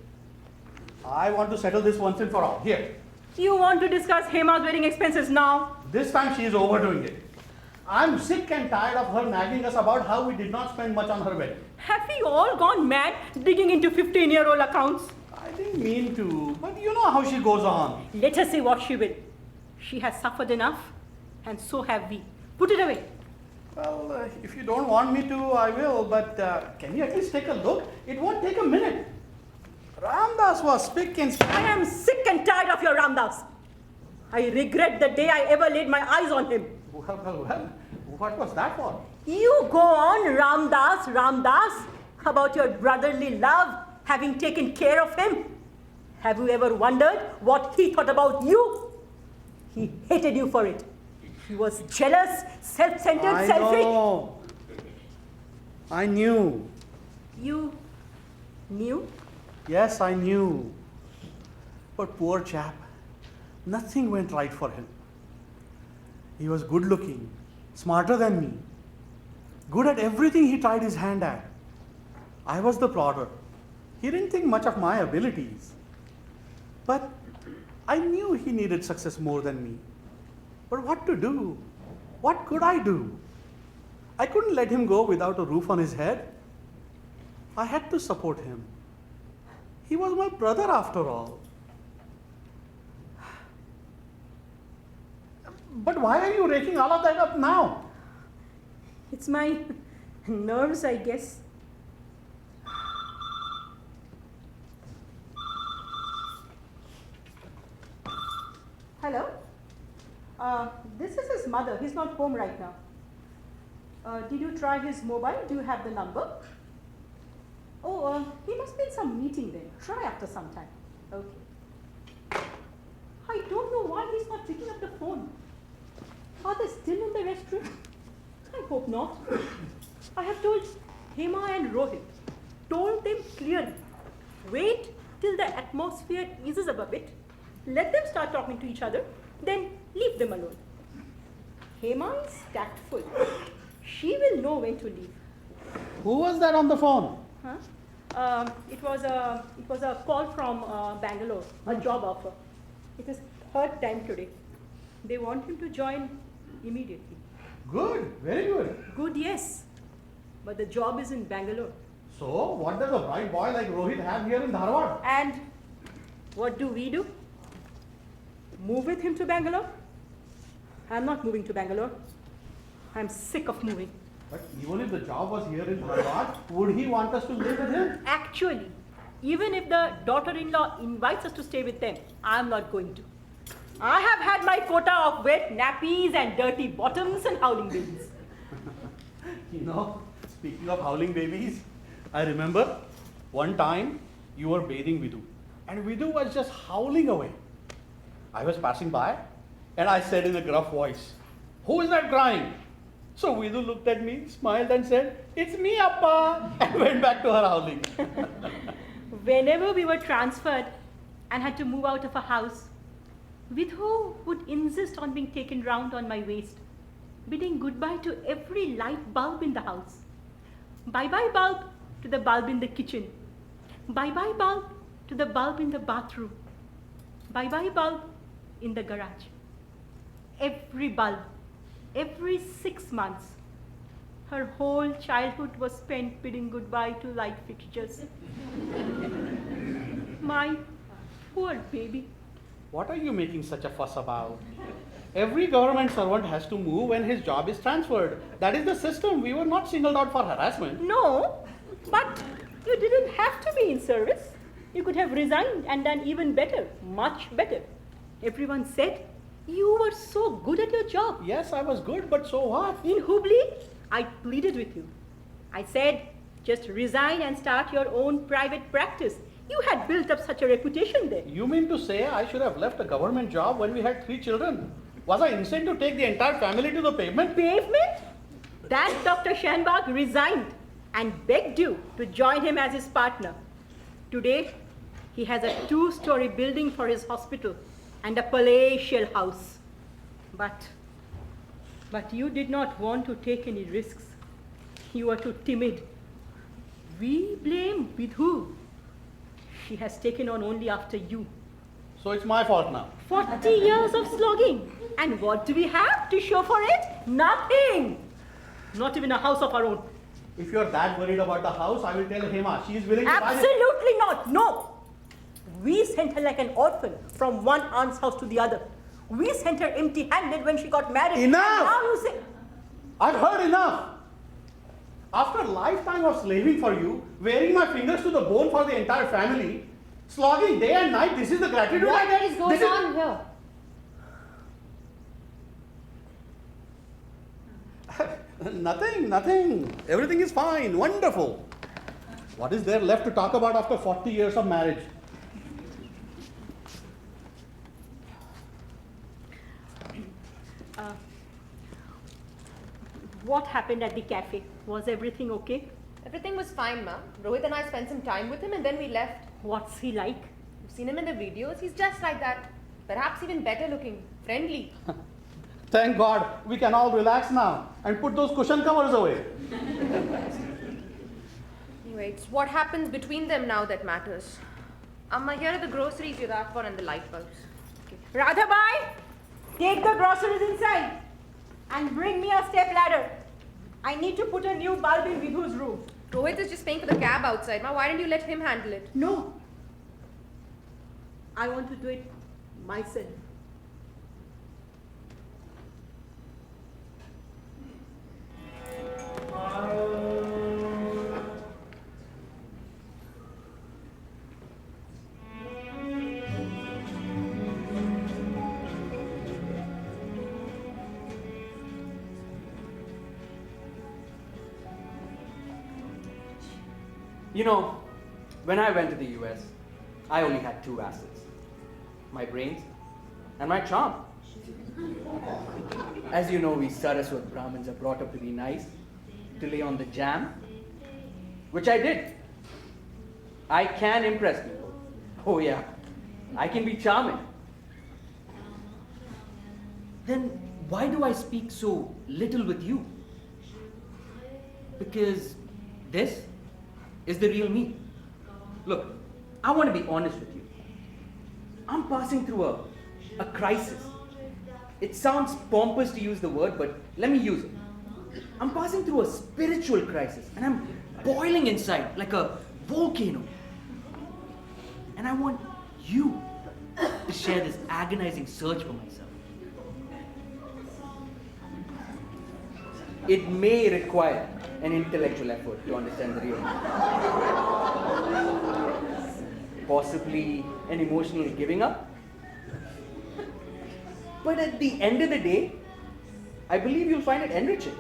[SPEAKER 7] I want to settle this once and for all. Here.
[SPEAKER 4] You want to discuss Hema's wedding expenses now?
[SPEAKER 7] This time she is overdoing it. I'm sick and tired of her nagging us about how we did not spend much on her wedding.
[SPEAKER 4] Have we all gone mad digging into 15-year-old accounts?
[SPEAKER 7] I didn't mean to, but you know how she goes on.
[SPEAKER 4] Let her say what she will. She has suffered enough, and so have we. Put it away.
[SPEAKER 7] Well, if you don't want me to, I will, but can you at least take a look? It won't take a minute. Ramdas was spick and span.
[SPEAKER 4] I am sick and tired of your Ramdas. I regret the day I ever laid my eyes on him.
[SPEAKER 7] Well, what was that for?
[SPEAKER 4] You go on, Ramdas, about your brotherly love, having taken care of him. Have you ever wondered what he thought about you? He hated you for it. He was jealous, self-centered, selfish.
[SPEAKER 7] Know. I knew.
[SPEAKER 4] You knew?
[SPEAKER 7] Yes, I knew. But poor chap, nothing went right for him. He was good looking, smarter than me, good at everything he tried his hand at. I was the plodder. He didn't think much of my abilities. But I knew he needed success more than me. But what to do? What could I do? I couldn't let him go without a roof on his head. I had to support him. He was my brother after all. But why are you raking all of that up now?
[SPEAKER 4] It's my nerves, I guess. Hello? This is his mother. He's not home right now. Did you try his mobile? Do you have the number? Oh, he must be in some meeting then. Try after some time. Okay. I don't know why he's not picking up the phone. Are they still in the restaurant? I hope not. I have told Hema and Rohit, told them clearly, wait till the atmosphere eases up a bit, let them start talking to each other, then leave them alone. Hema is tactful. She will know when to leave.
[SPEAKER 7] Who was that on the phone?
[SPEAKER 4] Huh? It was a call from Bangalore, a job offer. It is third time today. They want him to join immediately.
[SPEAKER 7] Good, very good.
[SPEAKER 4] Good, yes. But the job is in Bangalore.
[SPEAKER 7] So, what does a bright boy like Rohit have here in Dharwad?
[SPEAKER 4] And what do we do? Move with him to Bangalore? I'm not moving to Bangalore. I'm sick of moving.
[SPEAKER 7] But even if the job was here in Dharwad, would he want us to live with him?
[SPEAKER 4] Actually, even if the daughter-in-law invites us to stay with them, I'm not going to. I have had my quota of wet nappies and dirty bottoms and howling babies.
[SPEAKER 7] You know, speaking of howling babies, I remember one time you were bathing Vidhu, and Vidhu was just howling away. I was passing by, and I said in a gruff voice, "Who is that crying?" So Vidhu looked at me, smiled and said, "It's me, Appa," and went back to her howling.
[SPEAKER 4] Whenever we were transferred and had to move out of a house, Vidhu would insist on being taken round on my waist, bidding goodbye to every light bulb in the house. Bye-bye bulb to the bulb in the kitchen. Bye-bye bulb to the bulb in the bathroom. Bye-bye bulb in the garage. Every bulb, every 6 months, her whole childhood was spent bidding goodbye to light fixtures. My poor baby.
[SPEAKER 7] What are you making such a fuss about? Every government servant has to move when his job is transferred. That is the system. We were not singled out for harassment.
[SPEAKER 4] No, but you didn't have to be in service. You could have resigned and done even better, much better. Everyone said you were so good at your job.
[SPEAKER 7] Yes, I was good, but so what?
[SPEAKER 4] In Hubli, I pleaded with you. I said, just resign and start your own private practice. You had built up such a reputation there.
[SPEAKER 7] You mean to say I should have left a government job when we had 3 children? Was I insane to take the entire family to the pavement?
[SPEAKER 4] Pavement? That Dr. Shanbag resigned and begged you to join him as his partner. Today, he has a 2-story building for his hospital and a palatial house. But you did not want to take any risks. You were too timid. We blame Vidhu. She has taken on only after you.
[SPEAKER 7] So it's my fault now.
[SPEAKER 4] 40 years of slogging. And what do we have to show for it? Nothing. Not even a house of our own.
[SPEAKER 7] If you're that worried about the house, I will tell Hema. She is willing to buy it.
[SPEAKER 4] Absolutely not. No. We sent her like an orphan from one aunt's house to the other. We sent her empty-handed when she got married.
[SPEAKER 7] Enough!
[SPEAKER 4] And now you say...
[SPEAKER 7] I've heard enough. After a lifetime of slaving for you, wearing my fingers to the bone for the entire family, slogging day and night, this is the gratitude I get.
[SPEAKER 9] What is going on here?
[SPEAKER 7] Nothing. Everything is fine. Wonderful. What is there left to talk about after 40 years of marriage?
[SPEAKER 4] What happened at the cafe? Was everything okay?
[SPEAKER 9] Everything was fine, ma'am. Rohit and I spent some time with him and then we left.
[SPEAKER 4] What's he like?
[SPEAKER 9] You've seen him in the videos. He's just like that. Perhaps even better looking. Friendly.
[SPEAKER 7] Thank God, we can all relax now and put those cushion covers away.
[SPEAKER 9] Anyway, it's what happens between them now that matters. Amma, here are the groceries you've asked for and the light bulbs.
[SPEAKER 4] Okay. Radhabai, take the groceries inside and bring me a step ladder. I need to put a new bulb in Vidhu's room.
[SPEAKER 9] Rohit is just paying for the cab outside. Ma, why didn't you let him handle it?
[SPEAKER 4] No. I want to do it myself.
[SPEAKER 16] You know, when I went to the US, I only had two assets. My brains and my charm. As you know, we Saraswat Brahmins are brought up to be nice, to lay on the jam, which I did. I can impress people. Oh yeah, I can be charming. Then why do I speak so little with you? Because this is the real me. Look, I want to be honest with you. I'm passing through a crisis. It sounds pompous to use the word, but let me use it. I'm passing through a spiritual crisis, and I'm boiling inside like a volcano. And I want you to share this agonizing search for myself. It may require an intellectual effort to understand the real me. Possibly an emotional giving up. But at the end of the day, I believe you'll find it enriching.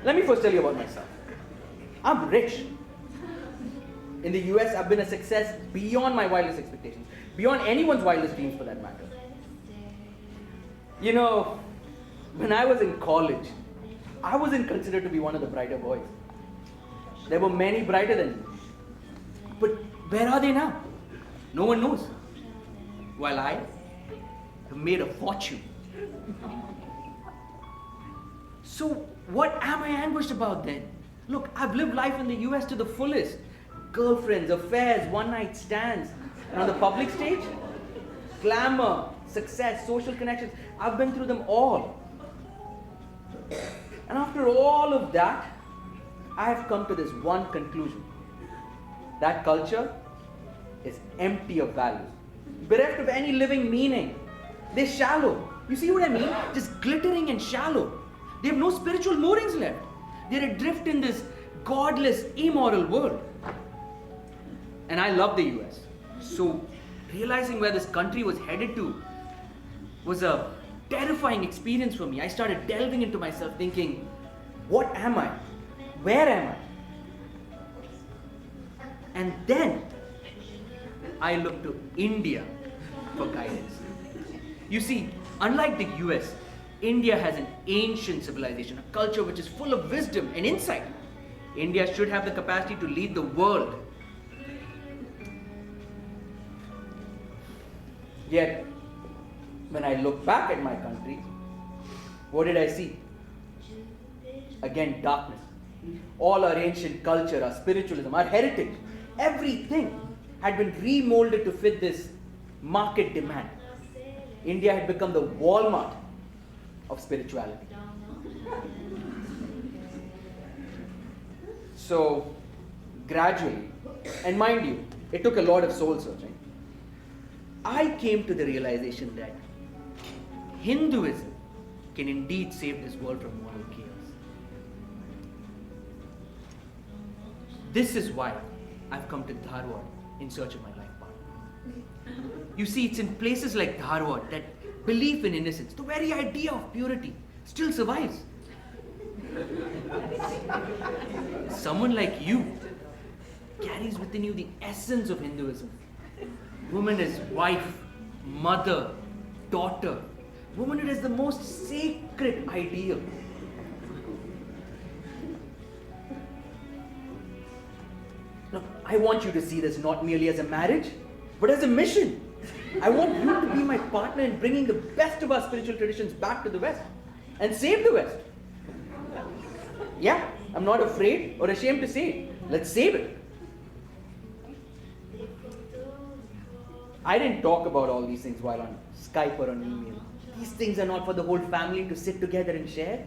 [SPEAKER 16] Let me first tell you about myself. I'm rich. In the US, I've been a success beyond my wildest expectations, beyond anyone's wildest dreams for that matter. You know, when I was in college, I wasn't considered to be one of the brighter boys. There were many brighter than me. But where are they now? No one knows. While I have made a fortune. So what am I anguished about then? Look, I've lived life in the US to the fullest. Girlfriends, affairs, one-night stands. And on the public stage, glamour, success, social connections. I've been through them all. And after all of that, I have come to this one conclusion. That culture is empty of values, bereft of any living meaning. They're shallow. You see what I mean? Just glittering and shallow. They have no spiritual moorings left. They're adrift in this godless, immoral world. And I love the US. So realizing where this country was headed to was a terrifying experience for me. I started delving into myself thinking, what am I? Where am I? And then I looked to India for guidance. You see, unlike the US, India has an ancient civilization, a culture which is full of wisdom and insight. India should have the capacity to lead the world. Yet, when I look back at my country, what did I see? again darkness. All our ancient culture, our spiritualism, our heritage, everything had been remolded to fit this market demand. India had become the Walmart of spirituality. So, gradually, and mind you, it took a lot of soul searching, I came to the realization that Hinduism can indeed save this world from moral chaos. This is why I've come to Dharwad in search of my life partner. You see, it's in places like Dharwad that belief in innocence, the very idea of purity, still survives. Someone like you carries within you the essence of Hinduism. Woman is wife, mother, daughter. Womanhood is the most sacred ideal. Now, I want you to see this not merely as a marriage, but as a mission. I want you to be my partner in bringing the best of our spiritual traditions back to the West and save the West. Yeah, I'm not afraid or ashamed to say it. Let's save it. I didn't talk about all these things while on Skype or on email. These things are not for the whole family to sit together and share.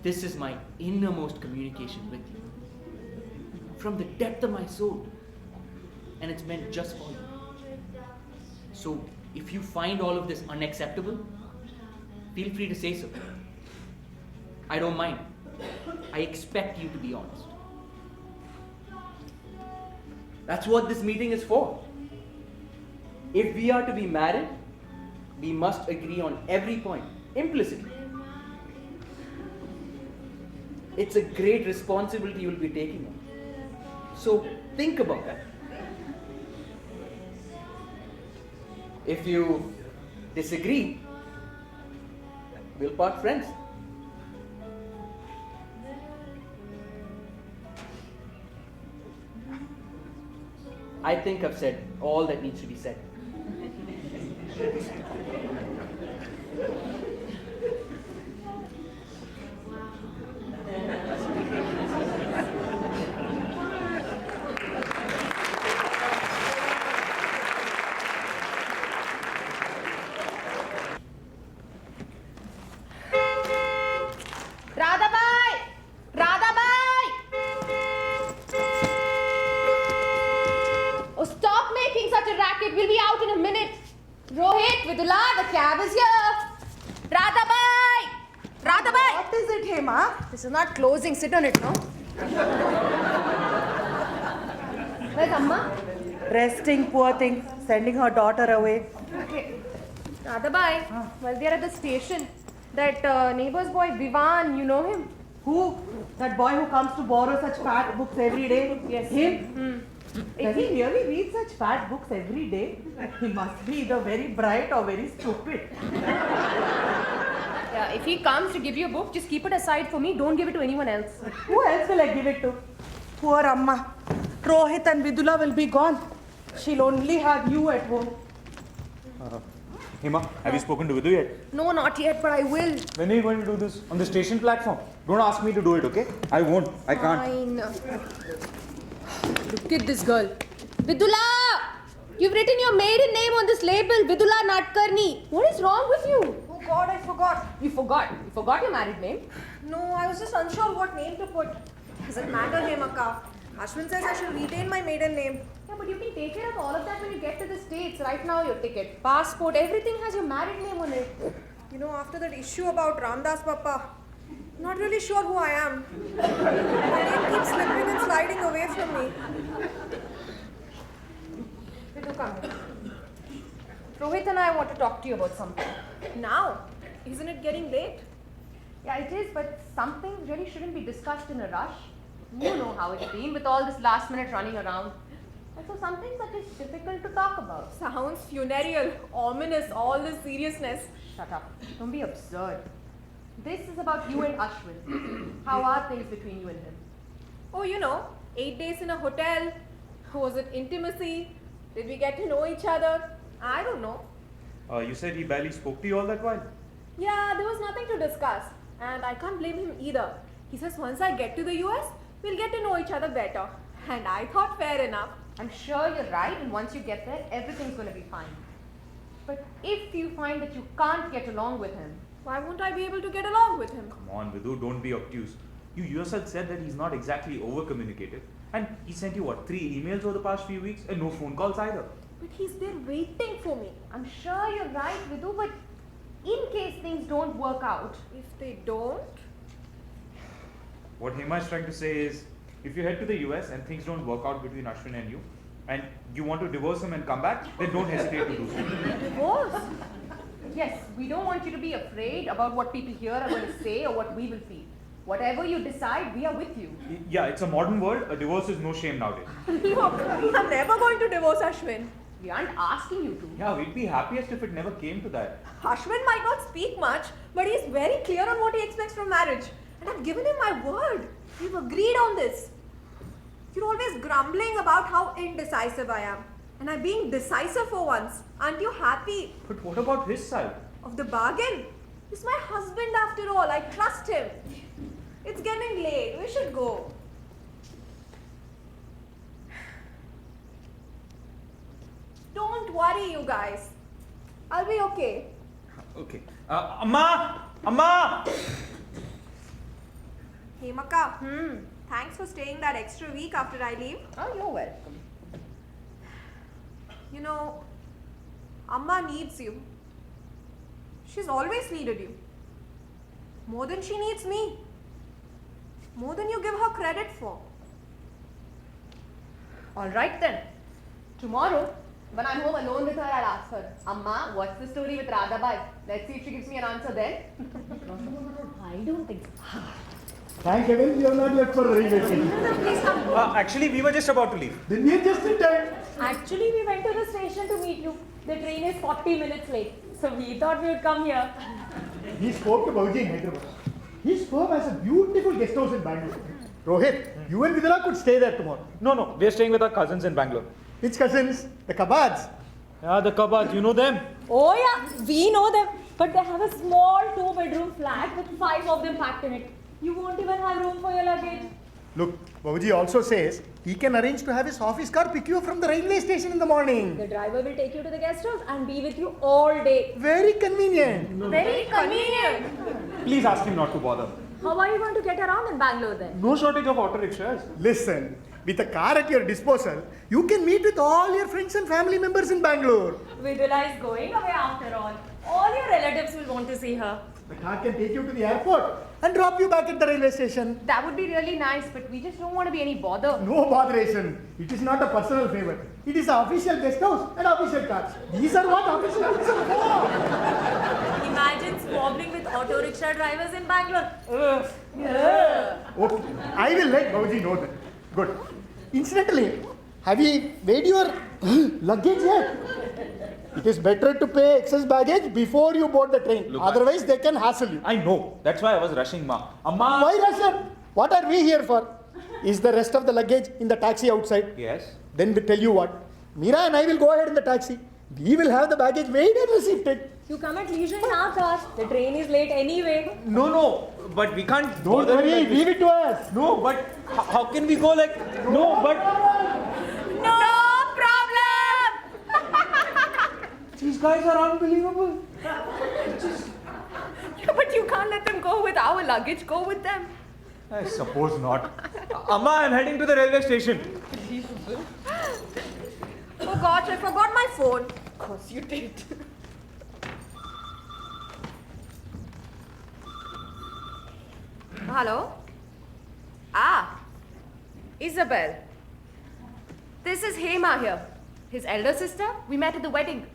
[SPEAKER 16] This is my innermost communication with you. From the depth of my soul. And it's meant just for you. So, if you find all of this unacceptable, feel free to say so. I don't mind. I expect you to be honest. That's what this meeting is for. If we are to be married, we must agree on every point, implicitly. It's a great responsibility you will be taking on. So think about that. If you disagree, we'll part friends. I think I've said all that needs to be said.
[SPEAKER 9] This is not closing. Sit on it, no? Where's Amma?
[SPEAKER 6] Resting, poor thing. Sending her daughter away.
[SPEAKER 9] Okay. Radhabai, while they are at the station, that neighbor's boy Vivan, you know him?
[SPEAKER 6] Who? That boy who comes to borrow such fat books every day?
[SPEAKER 9] Yes.
[SPEAKER 6] Him? Does he really read such fat books every day? He must be either very bright or very stupid.
[SPEAKER 9] Yeah, if he comes to give you a book, just keep it aside for me. Don't give it to anyone else.
[SPEAKER 6] Who else will I give it to? Poor Amma. Rohit and Vidula will be gone. She'll only have you at home.
[SPEAKER 1] Hema, have you spoken to Vidu yet?
[SPEAKER 9] No, not yet, but I will.
[SPEAKER 1] When are you going to do this? On the station platform? Don't ask me to do it, okay? I won't. I can't.
[SPEAKER 9] Fine. Look at this girl. Vidula! You've written your maiden name on this label, Vidula Nadkarni. What is wrong with you?
[SPEAKER 2] Oh God, I forgot.
[SPEAKER 9] You forgot? You forgot your married name?
[SPEAKER 2] No, I was just unsure what name to put. Doesn't matter, Hemaka. Ashwin says I should retain my maiden name.
[SPEAKER 9] Yeah, but you can take care of all of that when you get to the States. Right now, your ticket, passport, everything has your married name on it.
[SPEAKER 2] You know, after that issue about Ramdas Papa, not really sure who I am. My name keeps slipping and sliding away from me.
[SPEAKER 9] Vidu, come here. Rohit and I want to talk to you about something.
[SPEAKER 2] Now? Isn't it getting late?
[SPEAKER 9] Yeah, it is, but some things really shouldn't be discussed in a rush. You know how it's been with all this last minute running around. And so some things are just difficult to talk about.
[SPEAKER 2] Sounds funereal, ominous, all this seriousness.
[SPEAKER 9] Shut up. Don't be absurd. This is about you and Ashwin. How are things between you and him?
[SPEAKER 2] Oh, you know, 8 days in a hotel. Was it intimacy? Did we get to know each other? I don't know.
[SPEAKER 1] You said he barely spoke to you all that while?
[SPEAKER 2] Yeah, there was nothing to discuss. And I can't blame him either. He says once I get to the US, we'll get to know each other better. And I thought fair enough.
[SPEAKER 9] I'm sure you're right, and once you get there, everything's going to be fine. But if you find that you can't get along with him,
[SPEAKER 2] why won't I be able to get along with him?
[SPEAKER 1] Come on, Vidhu, don't be obtuse. You yourself said that he's not exactly over-communicative. And he sent you, 3 emails over the past few weeks and no phone calls either.
[SPEAKER 2] But he's there waiting for me.
[SPEAKER 9] I'm sure you're right, Vidhu, but in case things don't work out.
[SPEAKER 2] If they don't?
[SPEAKER 1] What Hema is trying to say is, if you head to the US and things don't work out between Ashwin and you want to divorce him and come back, then don't hesitate to do so.
[SPEAKER 9] Divorce? Yes, we don't want you to be afraid about what people here are going to say or what we will feel. Whatever you decide, we are with you.
[SPEAKER 1] Yeah, it's a modern world. A divorce is no shame nowadays.
[SPEAKER 2] Look, I'm never going to divorce Ashwin.
[SPEAKER 9] We aren't asking you to.
[SPEAKER 1] Yeah, we'd be happiest if it never came to that.
[SPEAKER 2] Ashwin might not speak much, but he's very clear on what he expects from marriage. And I've given him my word. We've agreed on this. You're always grumbling about how indecisive I am. And I'm being decisive for once. Aren't you happy?
[SPEAKER 1] But what about his side?
[SPEAKER 2] Of the bargain? He's my husband after all. I trust him. It's getting late. We should go. Don't worry, you guys. I'll be okay.
[SPEAKER 1] Okay. Amma! Amma!
[SPEAKER 2] Hey, Maka. Thanks for staying that extra week after I leave.
[SPEAKER 9] Oh, you're welcome.
[SPEAKER 2] You know, Amma needs you. She's always needed you. More than she needs me. More than you give her credit for.
[SPEAKER 9] All right then. Tomorrow, when I'm home alone with her, I'll ask her, Amma, what's the story with Radhabai? Let's see if she gives me an answer then. I don't think so.
[SPEAKER 11] Thank heaven we have not left for railway station.
[SPEAKER 2] Please come.
[SPEAKER 1] Actually, we were just about to leave.
[SPEAKER 11] Then we are just in time.
[SPEAKER 17] Actually, we went to the station to meet you. The train is 40 minutes late. So we thought we would come here.
[SPEAKER 11] He spoke to Bauji in Hyderabad. His firm has a beautiful guest house in Bangalore. Rohit, you and Vidula could stay there tomorrow.
[SPEAKER 1] No, we're staying with our cousins in Bangalore.
[SPEAKER 11] Which cousins? The Kabads.
[SPEAKER 1] Yeah, the Kabads, you know them?
[SPEAKER 17] Oh yeah, we know them. But they have a small 2-bedroom flat with 5 of them packed in it. You won't even have room for your luggage.
[SPEAKER 11] Look, Bauji also says he can arrange to have his office car pick you up from the railway station in the morning.
[SPEAKER 17] The driver will take you to the guest house and be with you all day.
[SPEAKER 11] Very convenient.
[SPEAKER 17] Very convenient.
[SPEAKER 1] Please ask him not to bother.
[SPEAKER 17] How are you going to get around in Bangalore then?
[SPEAKER 1] No shortage of auto rickshaws.
[SPEAKER 11] Listen, with a car at your disposal, you can meet with all your friends and family members in Bangalore.
[SPEAKER 17] Vidula is going away after all. All your relatives will want to see her.
[SPEAKER 11] The car can take you to the airport and drop you back at the railway station.
[SPEAKER 9] That would be really nice, but we just don't want to be any bother.
[SPEAKER 11] No botheration. It is not a personal favor. It is an official guest house and official cars. These are what official cars are for.
[SPEAKER 17] Imagine squabbling with auto rickshaw drivers in Bangalore.
[SPEAKER 11] Okay, I will let Bauji know that. Good. Incidentally, have you weighed your luggage yet? It is better to pay excess baggage before you board the train.
[SPEAKER 1] Look,
[SPEAKER 11] otherwise, they can hassle you.
[SPEAKER 1] I know. That's why I was rushing, Ma. Amma!
[SPEAKER 11] Why rush her? What are we here for? Is the rest of the luggage in the taxi outside?
[SPEAKER 1] Yes.
[SPEAKER 11] Then we tell you what. Meera and I will go ahead in the taxi. We will have the baggage weighed and received it.
[SPEAKER 17] You come at leisure in our car. The train is late anyway.
[SPEAKER 1] No, but we can't.
[SPEAKER 11] Don't
[SPEAKER 1] bother
[SPEAKER 11] worry,
[SPEAKER 1] like this.
[SPEAKER 11] leave it to us.
[SPEAKER 1] No, but how can we go like. No, but.
[SPEAKER 2] No problem!
[SPEAKER 1] These guys are unbelievable.
[SPEAKER 9] But you can't let them go with our luggage. Go with them.
[SPEAKER 1] I suppose not. Amma, I'm heading to the railway station.
[SPEAKER 2] Oh gosh, I forgot my phone.
[SPEAKER 9] Of course you did.
[SPEAKER 2] Hello?
[SPEAKER 9] Isabel. This is Hema here. His elder sister. We met at the wedding.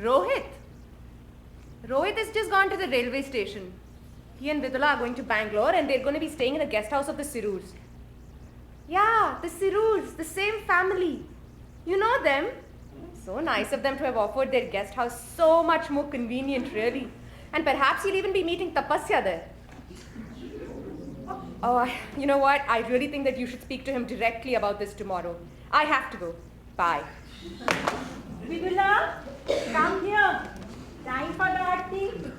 [SPEAKER 9] Rohit. Rohit has just gone to the railway station. He and Vidula are going to Bangalore and they're going to be staying in the guest house of the Sirus. Yeah, the Sirus, the same family. You know them. So nice of them to have offered their guest house, so much more convenient really. And perhaps you'll even be meeting Tapasya there. Oh, you know what? I really think that you should speak to him directly about this tomorrow. I have to go. Bye.
[SPEAKER 17] Vidula, come here. Time for the aarti.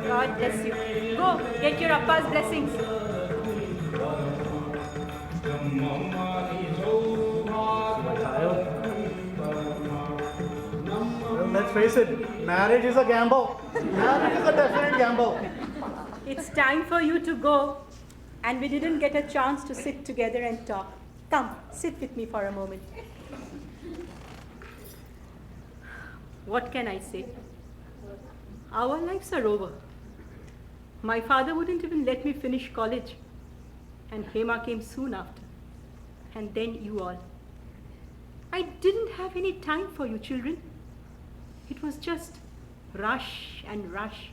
[SPEAKER 4] God bless you. Go, get your Appa's blessings.
[SPEAKER 11] Well, let's face it, marriage is a gamble. Marriage is a definite gamble.
[SPEAKER 4] It's time for you to go, and we didn't get a chance to sit together and talk. Come, sit with me for a moment. What can I say? Our lives are over. My father wouldn't even let me finish college, and Hema came soon after, and then you all. I didn't have any time for you children. It was just rush and rush.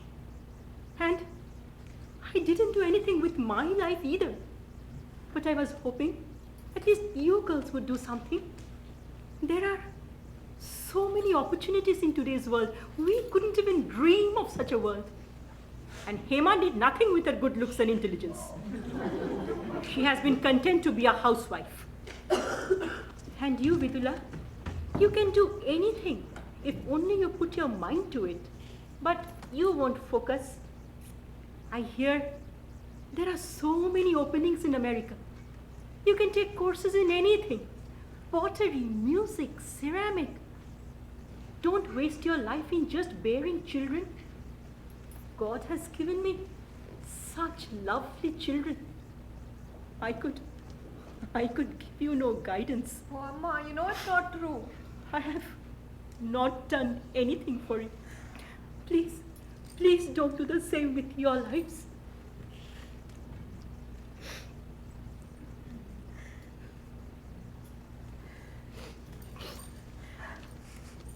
[SPEAKER 4] And I didn't do anything with my life either. But I was hoping at least you girls would do something. There are so many opportunities in today's world. We couldn't even dream of such a world. And Hema did nothing with her good looks and intelligence. She has been content to be a housewife. And you, Vidula, you can do anything if only you put your mind to it. But you won't focus. I hear there are so many openings in America. You can take courses in anything. Pottery, music, ceramic. Don't waste your life in just bearing children. God has given me such lovely children. I could give you no guidance.
[SPEAKER 2] Oh, Amma, you know it's not true.
[SPEAKER 4] I have not done anything for you. Please, please don't do the same with your lives.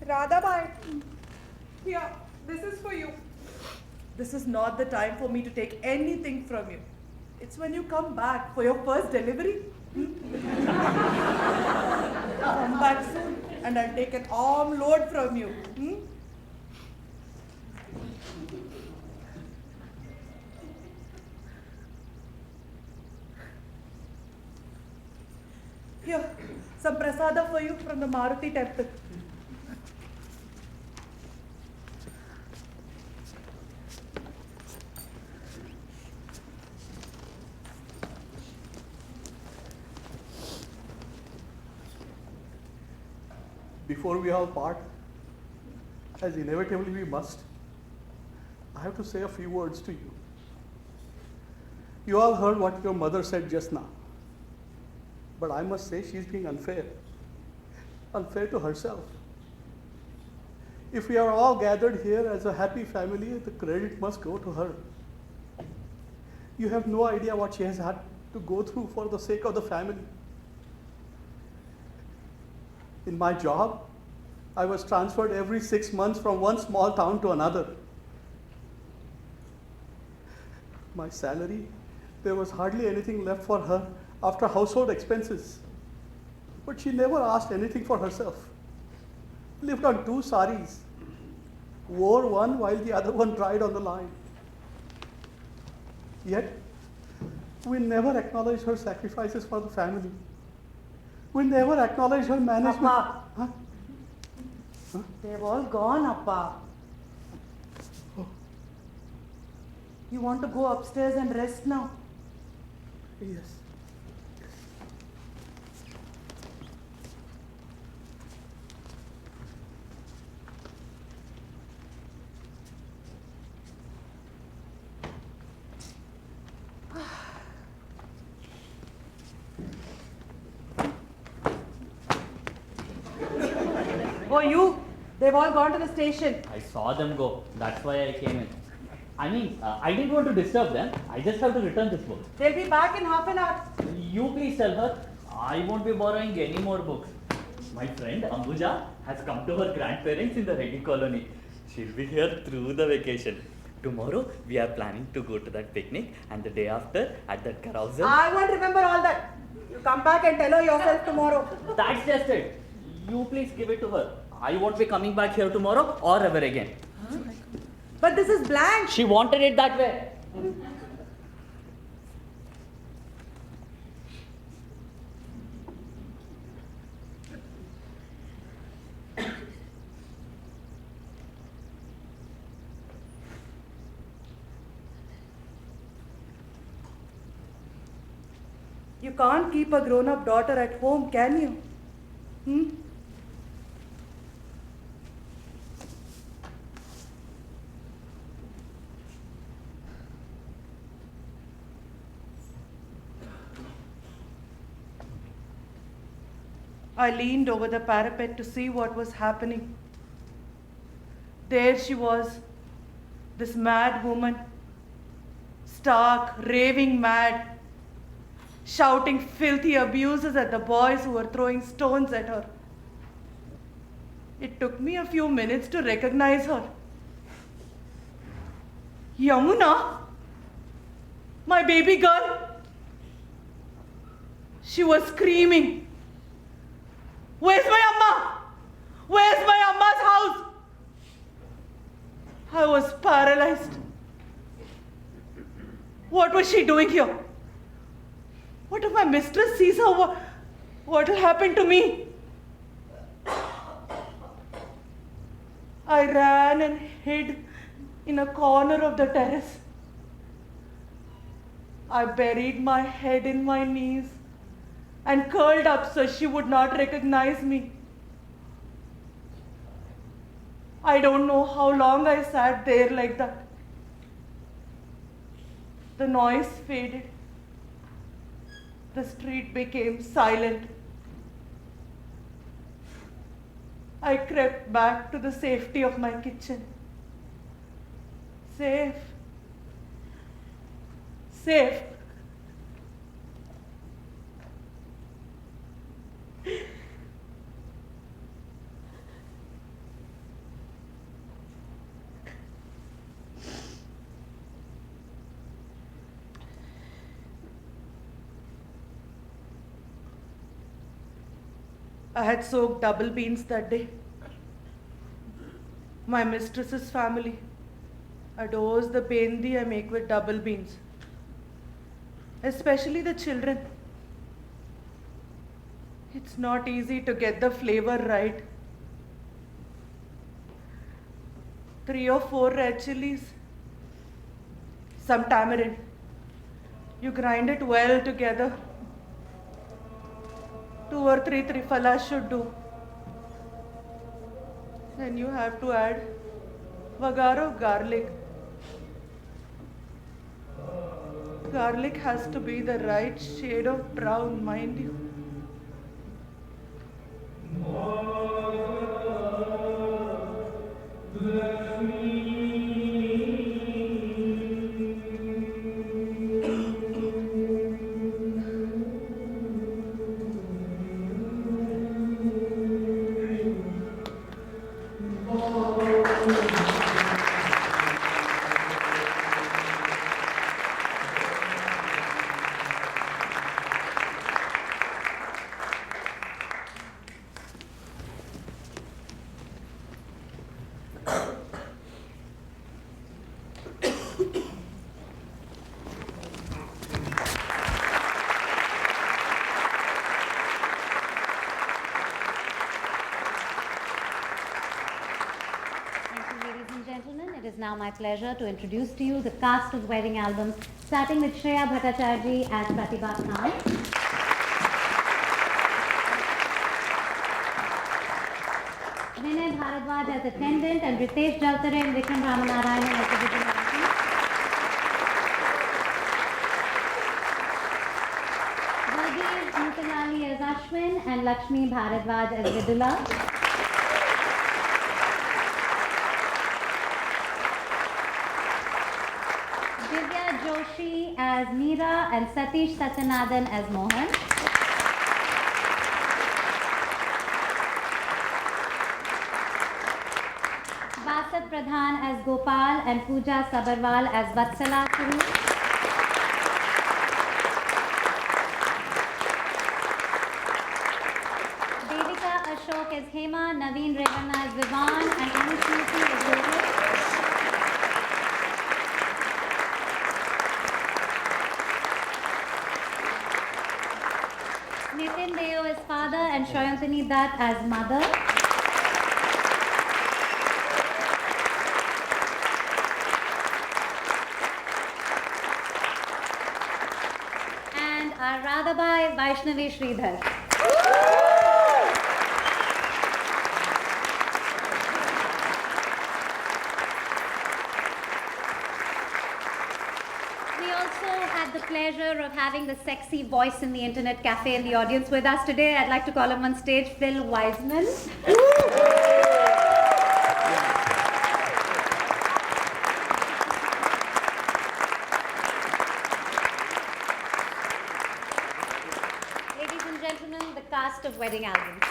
[SPEAKER 2] Radhabai, here, this is for you.
[SPEAKER 6] This is not the time for me to take anything from you. It's when you come back for your first delivery. Come back soon and I'll take an arm load from you. Here, some prasada for you from the Maruti temple.
[SPEAKER 7] Before we all part, as inevitably we must, I have to say a few words to you. You all heard what your mother said just now. But I must say she's being unfair. Unfair to herself. If we are all gathered here as a happy family, the credit must go to her. You have no idea what she has had to go through for the sake of the family. In my job, I was transferred every 6 months from one small town to another. My salary, there was hardly anything left for her after household expenses. But she never asked anything for herself. Lived on 2 saris, wore one while the other one dried on the line. Yet, we never acknowledged her sacrifices for the family. We never acknowledged her management.
[SPEAKER 6] Appa.
[SPEAKER 7] Huh?
[SPEAKER 6] They've all gone, Appa.
[SPEAKER 7] Oh.
[SPEAKER 6] You want to go upstairs and rest now?
[SPEAKER 7] Yes.
[SPEAKER 6] Oh, you! They've all gone to the station.
[SPEAKER 8] I saw them go. That's why I came in. I mean, I didn't want to disturb them. I just have to return this book.
[SPEAKER 6] They'll be back in half an hour.
[SPEAKER 8] You please tell her I won't be borrowing any more books. My friend Ambuja has come to her grandparents in the Reddy colony. She'll be here through the vacation. Tomorrow we are planning to go to that picnic, and the day after at that carousel.
[SPEAKER 6] I won't remember all that. You come back and tell her yourself tomorrow.
[SPEAKER 8] That's just it. You please give it to her. I won't be coming back here tomorrow or ever again.
[SPEAKER 6] But this is blank.
[SPEAKER 8] She wanted it that way.
[SPEAKER 6] You can't keep a grown-up daughter at home, can you? I leaned over the parapet to see what was happening. There she was, this mad woman, stark, raving mad, shouting filthy abuses at the boys who were throwing stones at her. It took me a few minutes to recognize her. Yamuna, my baby girl. She was screaming, "Where's my Amma? Where's my Amma's house?" I was paralyzed. What was she doing here? What if my mistress sees her? What will happen to me? I ran and hid in a corner of the terrace. I buried my head in my knees and curled up so she would not recognize me. I don't know how long I sat there like that. The noise faded. The street became silent. I crept back to the safety of my kitchen. Safe. Safe. I had soaked double beans that day. My mistress's family adores the bendi I make with double beans, especially the children. It's not easy to get the flavor right. 3 or 4 red chilies, some tamarind. You grind it well together. 2 or 3 trifalas should do. Then you have to add vagar of garlic. Garlic has to be the right shade of brown, mind you.
[SPEAKER 18] It is now my pleasure to introduce to you the cast of wedding albums, starting with Shreya Bhattacharjee as Pratibha Khan, Vinay Bharadwaj as attendant, and Ritesh Jaltare and Vikram Ramanarayanan as the vigilante. Varghese Mutalali as Ashwin and Lakshmi Bharadwaj as Vidula. Joshi as Meera and Satish Satyanathan as Mohan. Basat Pradhan as Gopal and Pooja Sabarwal as Vatsala Kuru. Devika Ashok as Hema, Naveen Revana as Vivan and Anushruti as Rohit. Shayantini Dutt as mother. And our Radhabai Vaishnavi Sridhar. We also had the pleasure of having the sexy voice in the internet cafe in the audience with us today. I'd like to call him on stage, Phil Wiseman. Ladies and gentlemen, the cast of Wedding Albums.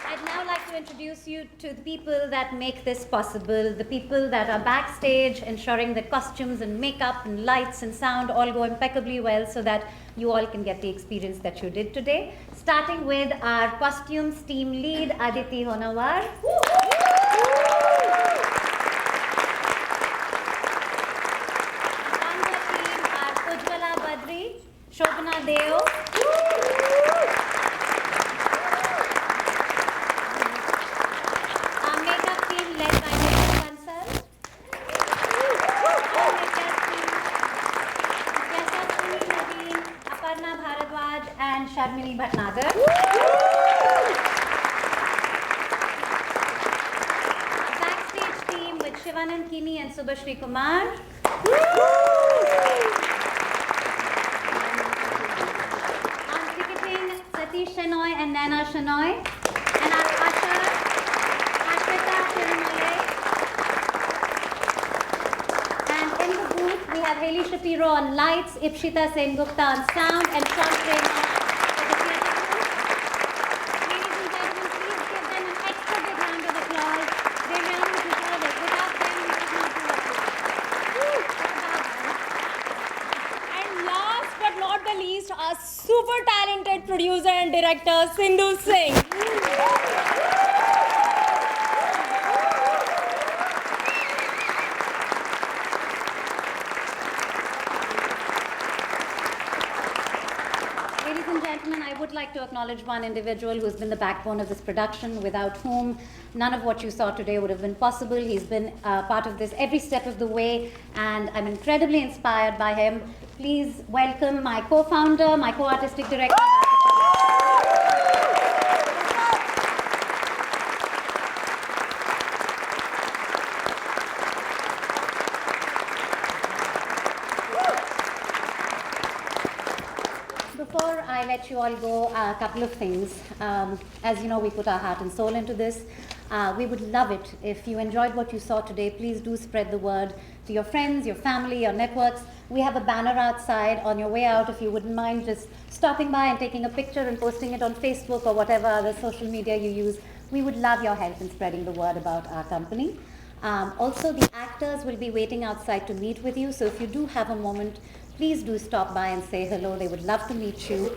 [SPEAKER 18] I'd now like to introduce you to the people that make this possible, the people that are backstage ensuring that costumes and makeup and lights and sound all go impeccably well so that you all can get the experience that you did today. Starting with our costumes team lead, Aditi Honawar. Ganga team are Ujjwala Badri, Shobhana Deo. Our makeup team led by Mr. Bansal. Our makeup team, Yashaswini Naveen, Aparna Bharadwaj and Sharmini Bhatnagar. Backstage team with Shivanand Kini and Subhashri Kumar. On ticketing, Satish Shenoy and Naina Shenoy. And our usher, Ashwita Chirumale. And in the booth, we have Haley Shapiro on lights, Ipshita Sengupta on sound, and Sean Kramer for the theatre booth. Ladies and gentlemen, please give them an extra big round of applause. They really deserve it. Without them, we could not do it.
[SPEAKER 17] And last but not the least, our super talented producer and director, Sindu Singh.
[SPEAKER 18] Ladies and gentlemen, I would like to acknowledge one individual who has been the backbone of this production, without whom none of what you saw today would have been possible. He's been part of this every step of the way, and I'm incredibly inspired by him. Please welcome my co-founder, my co-artistic director. Before I let you all go, a couple of things. As you know, we put our heart and soul into this. We would love it if you enjoyed what you saw today. Please do spread the word to your friends, your family, your networks. We have a banner outside. On your way out, if you wouldn't mind just stopping by and taking a picture and posting it on Facebook or whatever other social media you use. We would love your help in spreading the word about our company. Also, the actors will be waiting outside to meet with you. So if you do have a moment, please do stop by and say hello. They would love to meet you.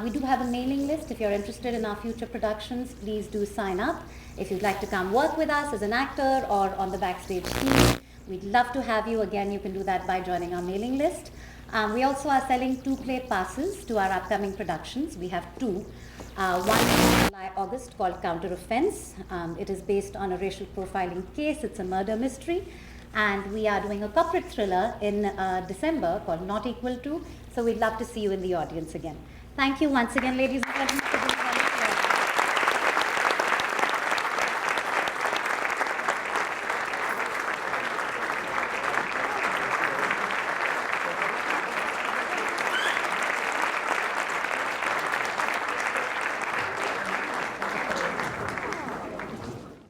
[SPEAKER 18] We do have a mailing list. If you're interested in our future productions, please do sign up. If you'd like to come work with us as an actor or on the backstage team, we'd love to have you. Again, you can do that by joining our mailing list. We also are selling 2-play passes to our upcoming productions. We have 2. One in July, August called Counter Offense. It is based on a racial profiling case. It's a murder mystery. And we are doing a corporate thriller in December called Not Equal To. So we'd love to see you in the audience again. Thank you once again, ladies and gentlemen.